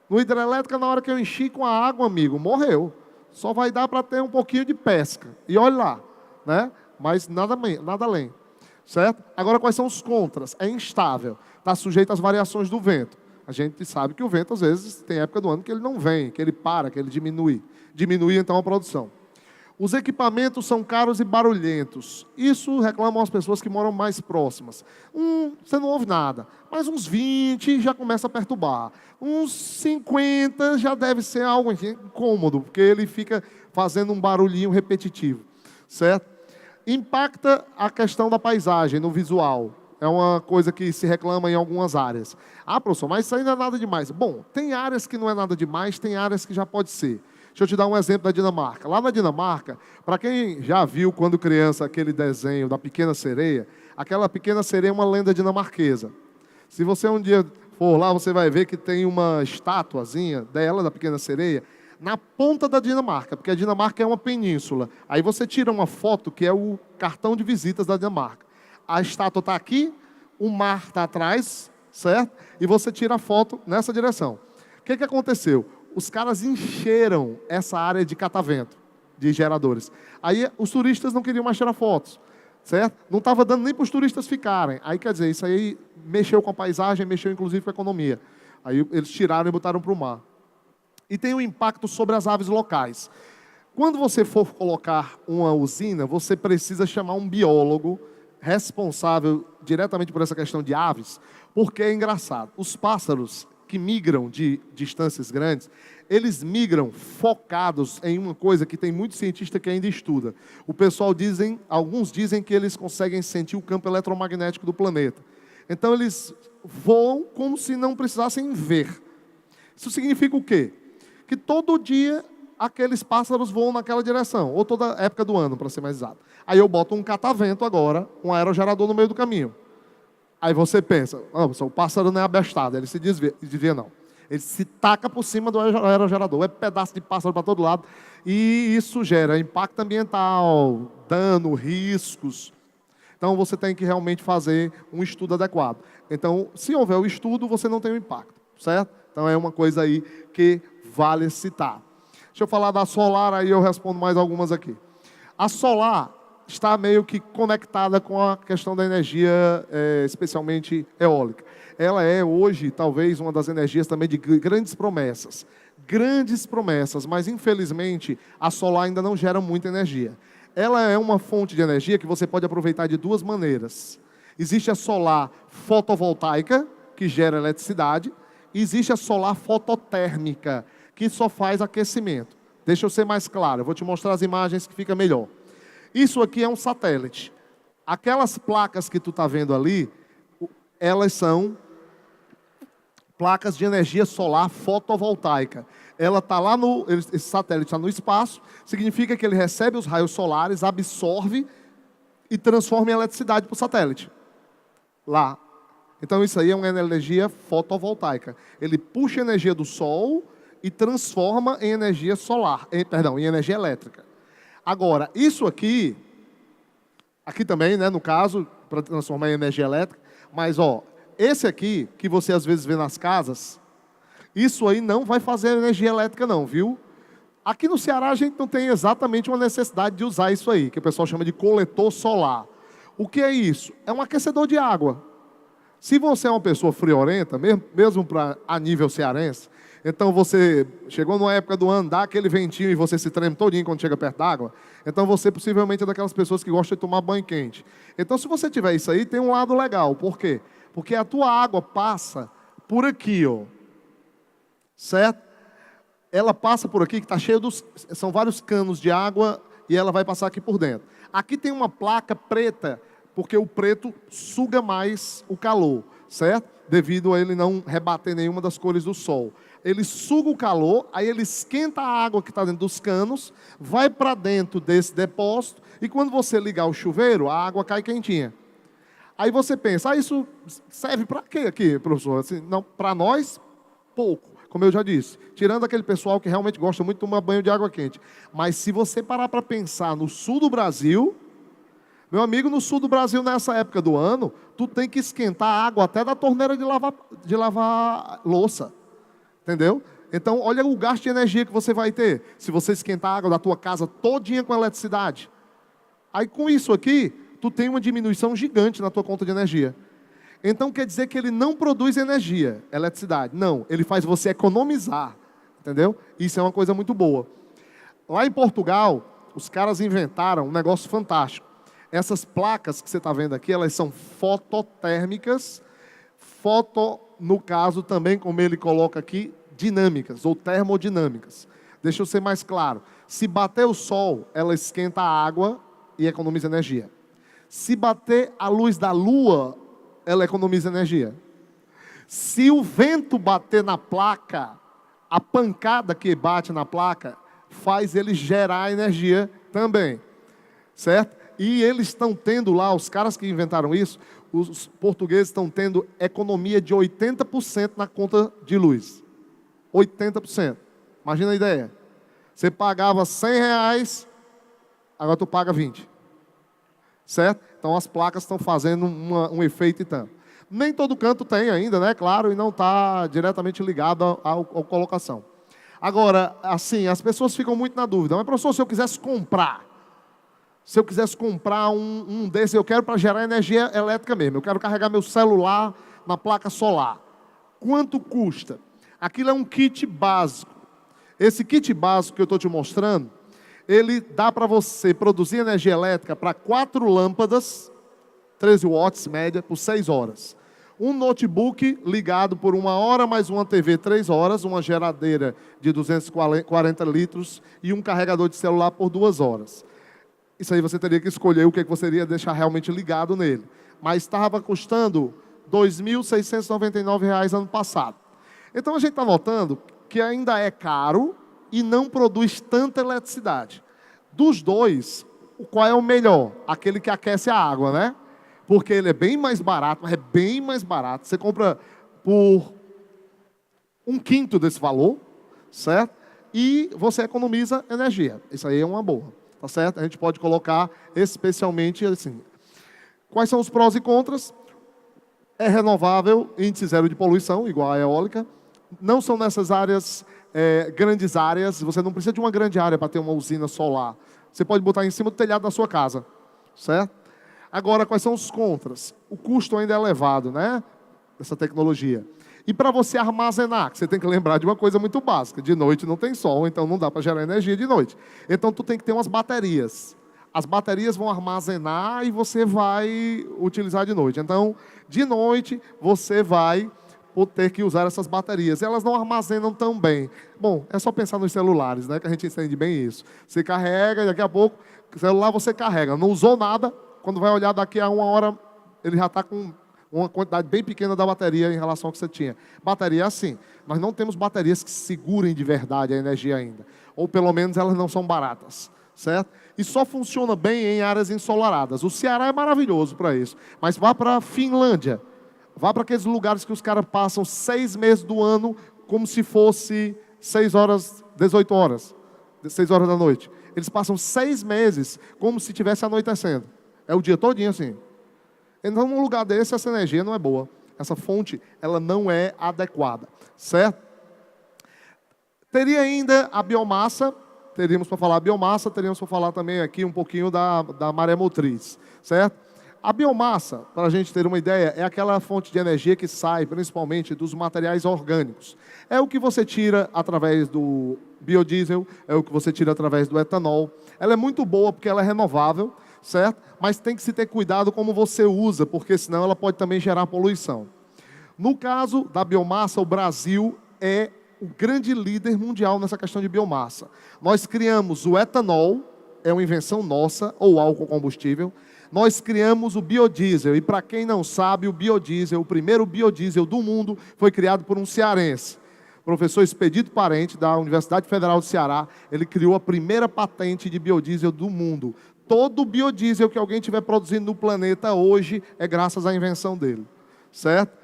No hidrelétrica, na hora que eu enchi com a água, amigo, morreu. Só vai dar para ter um pouquinho de pesca. E olha lá, né? Mas nada além. Certo? Agora, quais são os contras? É instável. Está sujeito às variações do vento. A gente sabe que o vento, às vezes, tem época do ano que ele não vem, que ele para, que ele diminui. Diminui, então, a produção. Os equipamentos são caros e barulhentos. Isso reclamam as pessoas que moram mais próximas. Você não ouve nada, mas uns 20 já começa a perturbar. Uns 50 já deve ser algo incômodo, porque ele fica fazendo um barulhinho repetitivo, certo? Impacta a questão da paisagem, no visual. É uma coisa que se reclama em algumas áreas. Ah, professor, mas isso aí não é nada demais. Bom, tem áreas que não é nada demais, tem áreas que já pode ser. Deixa eu te dar um exemplo da Dinamarca. Lá na Dinamarca, para quem já viu quando criança aquele desenho da Pequena Sereia, aquela Pequena Sereia é uma lenda dinamarquesa. Se você um dia for lá, você vai ver que tem uma estatuazinha dela, da Pequena Sereia, na ponta da Dinamarca, porque a Dinamarca é uma península. Aí você tira uma foto que é o cartão de visitas da Dinamarca. A estátua está aqui, o mar está atrás, certo? E você tira a foto nessa direção. O que aconteceu? Os caras encheram essa área de catavento, de geradores. Aí os turistas não queriam mais tirar fotos, certo? Não estava dando nem para os turistas ficarem. Aí, quer dizer, isso aí mexeu com a paisagem, mexeu inclusive com a economia. Aí eles tiraram e botaram para o mar. E tem um impacto sobre as aves locais. Quando você for colocar uma usina, você precisa chamar um biólogo responsável diretamente por essa questão de aves, porque é engraçado. Os pássaros que migram de distâncias grandes, eles migram focados em uma coisa que tem muito cientista que ainda estuda. O pessoal alguns dizem que eles conseguem sentir o campo eletromagnético do planeta. Então eles voam como se não precisassem ver. Isso significa o quê? Que todo dia aqueles pássaros voam naquela direção, ou toda época do ano, para ser mais exato. Aí eu boto um catavento agora, um aerogerador no meio do caminho. Aí você pensa, o pássaro não é abestado, ele se desvia não. Ele se taca por cima do aerogerador, é pedaço de pássaro para todo lado, e isso gera impacto ambiental, dano, riscos. Então você tem que realmente fazer um estudo adequado. Então, se houver o estudo, você não tem o impacto, certo? Então é uma coisa aí que vale citar. Deixa eu falar da solar, aí eu respondo mais algumas aqui. A solar está meio que conectada com a questão da energia, especialmente eólica. Ela é hoje, talvez, uma das energias também de grandes promessas. Grandes promessas, mas infelizmente a solar ainda não gera muita energia. Ela é uma fonte de energia que você pode aproveitar de duas maneiras. Existe a solar fotovoltaica, que gera eletricidade, e existe a solar fototérmica, que só faz aquecimento. Deixa eu ser mais claro, eu vou te mostrar as imagens que fica melhor. Isso aqui é um satélite. Aquelas placas que tu está vendo ali, elas são placas de energia solar fotovoltaica. Ela está lá esse satélite está no espaço, significa que ele recebe os raios solares, absorve e transforma em eletricidade para o satélite. Lá. Então isso aí é uma energia fotovoltaica. Ele puxa a energia do sol e transforma em energia solar, em energia elétrica. Agora, isso aqui também, né, no caso, para transformar em energia elétrica, mas esse aqui, que você às vezes vê nas casas, isso aí não vai fazer energia elétrica não, viu? Aqui no Ceará a gente não tem exatamente uma necessidade de usar isso aí, que o pessoal chama de coletor solar. O que é isso? É um aquecedor de água. Se você é uma pessoa friorenta, mesmo a nível cearense, então você chegou numa época do ano, dá aquele ventinho e você se treme todinho quando chega perto d'água, então você possivelmente é daquelas pessoas que gostam de tomar banho quente. Então se você tiver isso aí, tem um lado legal. Por quê? Porque a tua água passa por aqui, certo? Ela passa por aqui, que está cheio são vários canos de água, e ela vai passar aqui por dentro. Aqui tem uma placa preta, porque o preto suga mais o calor, certo? Devido a ele não rebater nenhuma das cores do sol. Ele suga o calor, aí ele esquenta a água que está dentro dos canos, vai para dentro desse depósito, e quando você ligar o chuveiro, a água cai quentinha. Aí você pensa, isso serve para quê aqui, professor? Assim, não, para nós, pouco, como eu já disse. Tirando aquele pessoal que realmente gosta muito de tomar banho de água quente. Mas se você parar para pensar no sul do Brasil, meu amigo, no sul do Brasil, nessa época do ano, tu tem que esquentar a água até da torneira de lavar louça. Entendeu? Então, olha o gasto de energia que você vai ter se você esquentar a água da tua casa todinha com eletricidade. Aí, com isso aqui, tu tem uma diminuição gigante na tua conta de energia. Então, quer dizer que ele não produz energia, eletricidade. Não, ele faz você economizar. Entendeu? Isso é uma coisa muito boa. Lá em Portugal, os caras inventaram um negócio fantástico. Essas placas que você está vendo aqui, elas são fototérmicas, no caso também, como ele coloca aqui, dinâmicas ou termodinâmicas. Deixa eu ser mais claro. Se bater o sol, ela esquenta a água e economiza energia. Se bater a luz da lua, ela economiza energia. Se o vento bater na placa, a pancada que bate na placa faz ele gerar energia também, certo? E eles estão tendo lá, os caras que inventaram isso, os portugueses estão tendo economia de 80% na conta de luz. 80%. Imagina a ideia. Você pagava R$100, agora tu paga 20. Certo? Então as placas estão fazendo um efeito e tanto. Nem todo canto tem ainda, né? Claro, e não está diretamente ligado à colocação. Agora, assim, as pessoas ficam muito na dúvida. Mas, professor, se eu quisesse comprar um desses, eu quero para gerar energia elétrica mesmo. Eu quero carregar meu celular na placa solar. Quanto custa? Aquilo é um kit básico. Esse kit básico que eu estou te mostrando, ele dá para você produzir energia elétrica para 4 lâmpadas, 13 watts média, por 6 horas. Um notebook ligado por 1 hora, mais uma TV 3 horas, uma geladeira de 240 litros e um carregador de celular por 2 horas. Isso aí você teria que escolher o que você iria deixar realmente ligado nele. Mas estava custando R$ 2.699 ano passado. Então a gente está notando que ainda é caro e não produz tanta eletricidade. Dos dois, qual é o melhor? Aquele que aquece a água, né? Porque ele é bem mais barato, mas é bem mais barato. Você compra por 1/5 desse valor, certo? E você economiza energia. Isso aí é uma boa, tá certo? A gente pode colocar especialmente assim. Quais são os prós e contras? É renovável, índice zero de poluição, igual a eólica. Não são nessas áreas, grandes áreas. Você não precisa de uma grande área para ter uma usina solar. Você pode botar em cima do telhado da sua casa, certo? Agora, quais são os contras? O custo ainda é elevado, né? Dessa tecnologia. E para você armazenar, você tem que lembrar de uma coisa muito básica. De noite não tem sol, então não dá para gerar energia de noite. Então, tu tem que ter umas baterias. As baterias vão armazenar e você vai utilizar de noite. Então, de noite, você vai ter que usar essas baterias. Elas não armazenam tão bem. Bom, é só pensar nos celulares, né? Que a gente entende bem isso. Você carrega e daqui a pouco, o celular você carrega. Não usou nada, quando vai olhar daqui a 1 hora, ele já está com uma quantidade bem pequena da bateria em relação ao que você tinha. Bateria é assim. Nós não temos baterias que segurem de verdade a energia ainda. Ou pelo menos elas não são baratas. Certo? E só funciona bem em áreas ensolaradas. O Ceará é maravilhoso para isso. Mas vá para a Finlândia. Vá para aqueles lugares que os caras passam 6 meses do ano como se fosse 6 horas, 18 horas. 6 horas da noite. Eles passam 6 meses como se estivesse anoitecendo. É o dia todinho assim. Então, num lugar desse, essa energia não é boa. Essa fonte, ela não é adequada. Certo? Teria ainda a biomassa. Teríamos para falar biomassa, teríamos para falar também aqui um pouquinho da maré motriz. Certo? A biomassa, para a gente ter uma ideia, é aquela fonte de energia que sai principalmente dos materiais orgânicos. É o que você tira através do biodiesel, é o que você tira através do etanol. Ela é muito boa porque ela é renovável, certo? Mas tem que se ter cuidado como você usa, porque senão ela pode também gerar poluição. No caso da biomassa, o Brasil é o grande líder mundial nessa questão de biomassa. Nós criamos o etanol, é uma invenção nossa, ou álcool combustível. Nós criamos o biodiesel, e para quem não sabe, o biodiesel, o primeiro biodiesel do mundo, foi criado por um cearense. O professor Expedito Parente, da Universidade Federal do Ceará, ele criou a primeira patente de biodiesel do mundo. Todo biodiesel que alguém estiver produzindo no planeta hoje é graças à invenção dele, certo?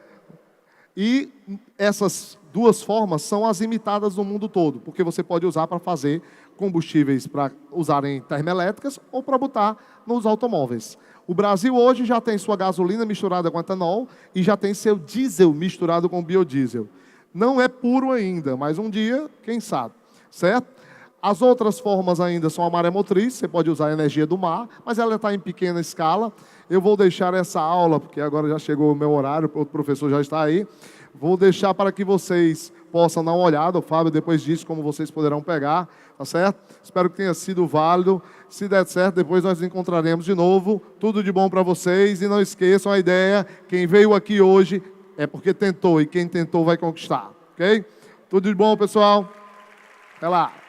E essas duas formas são as imitadas no mundo todo, porque você pode usar para fazer combustíveis para usar em termoelétricas ou para botar nos automóveis. O Brasil hoje já tem sua gasolina misturada com etanol e já tem seu diesel misturado com biodiesel. Não é puro ainda, mas um dia, quem sabe, certo? As outras formas ainda são a maré motriz, você pode usar a energia do mar, mas ela está em pequena escala. Eu vou deixar essa aula, porque agora já chegou o meu horário, o professor já está aí. Vou deixar para que vocês possam dar uma olhada. O Fábio depois diz como vocês poderão pegar, tá certo? Espero que tenha sido válido. Se der certo, depois nós nos encontraremos de novo. Tudo de bom para vocês. E não esqueçam a ideia, quem veio aqui hoje é porque tentou, e quem tentou vai conquistar, ok? Tudo de bom, pessoal. Até lá.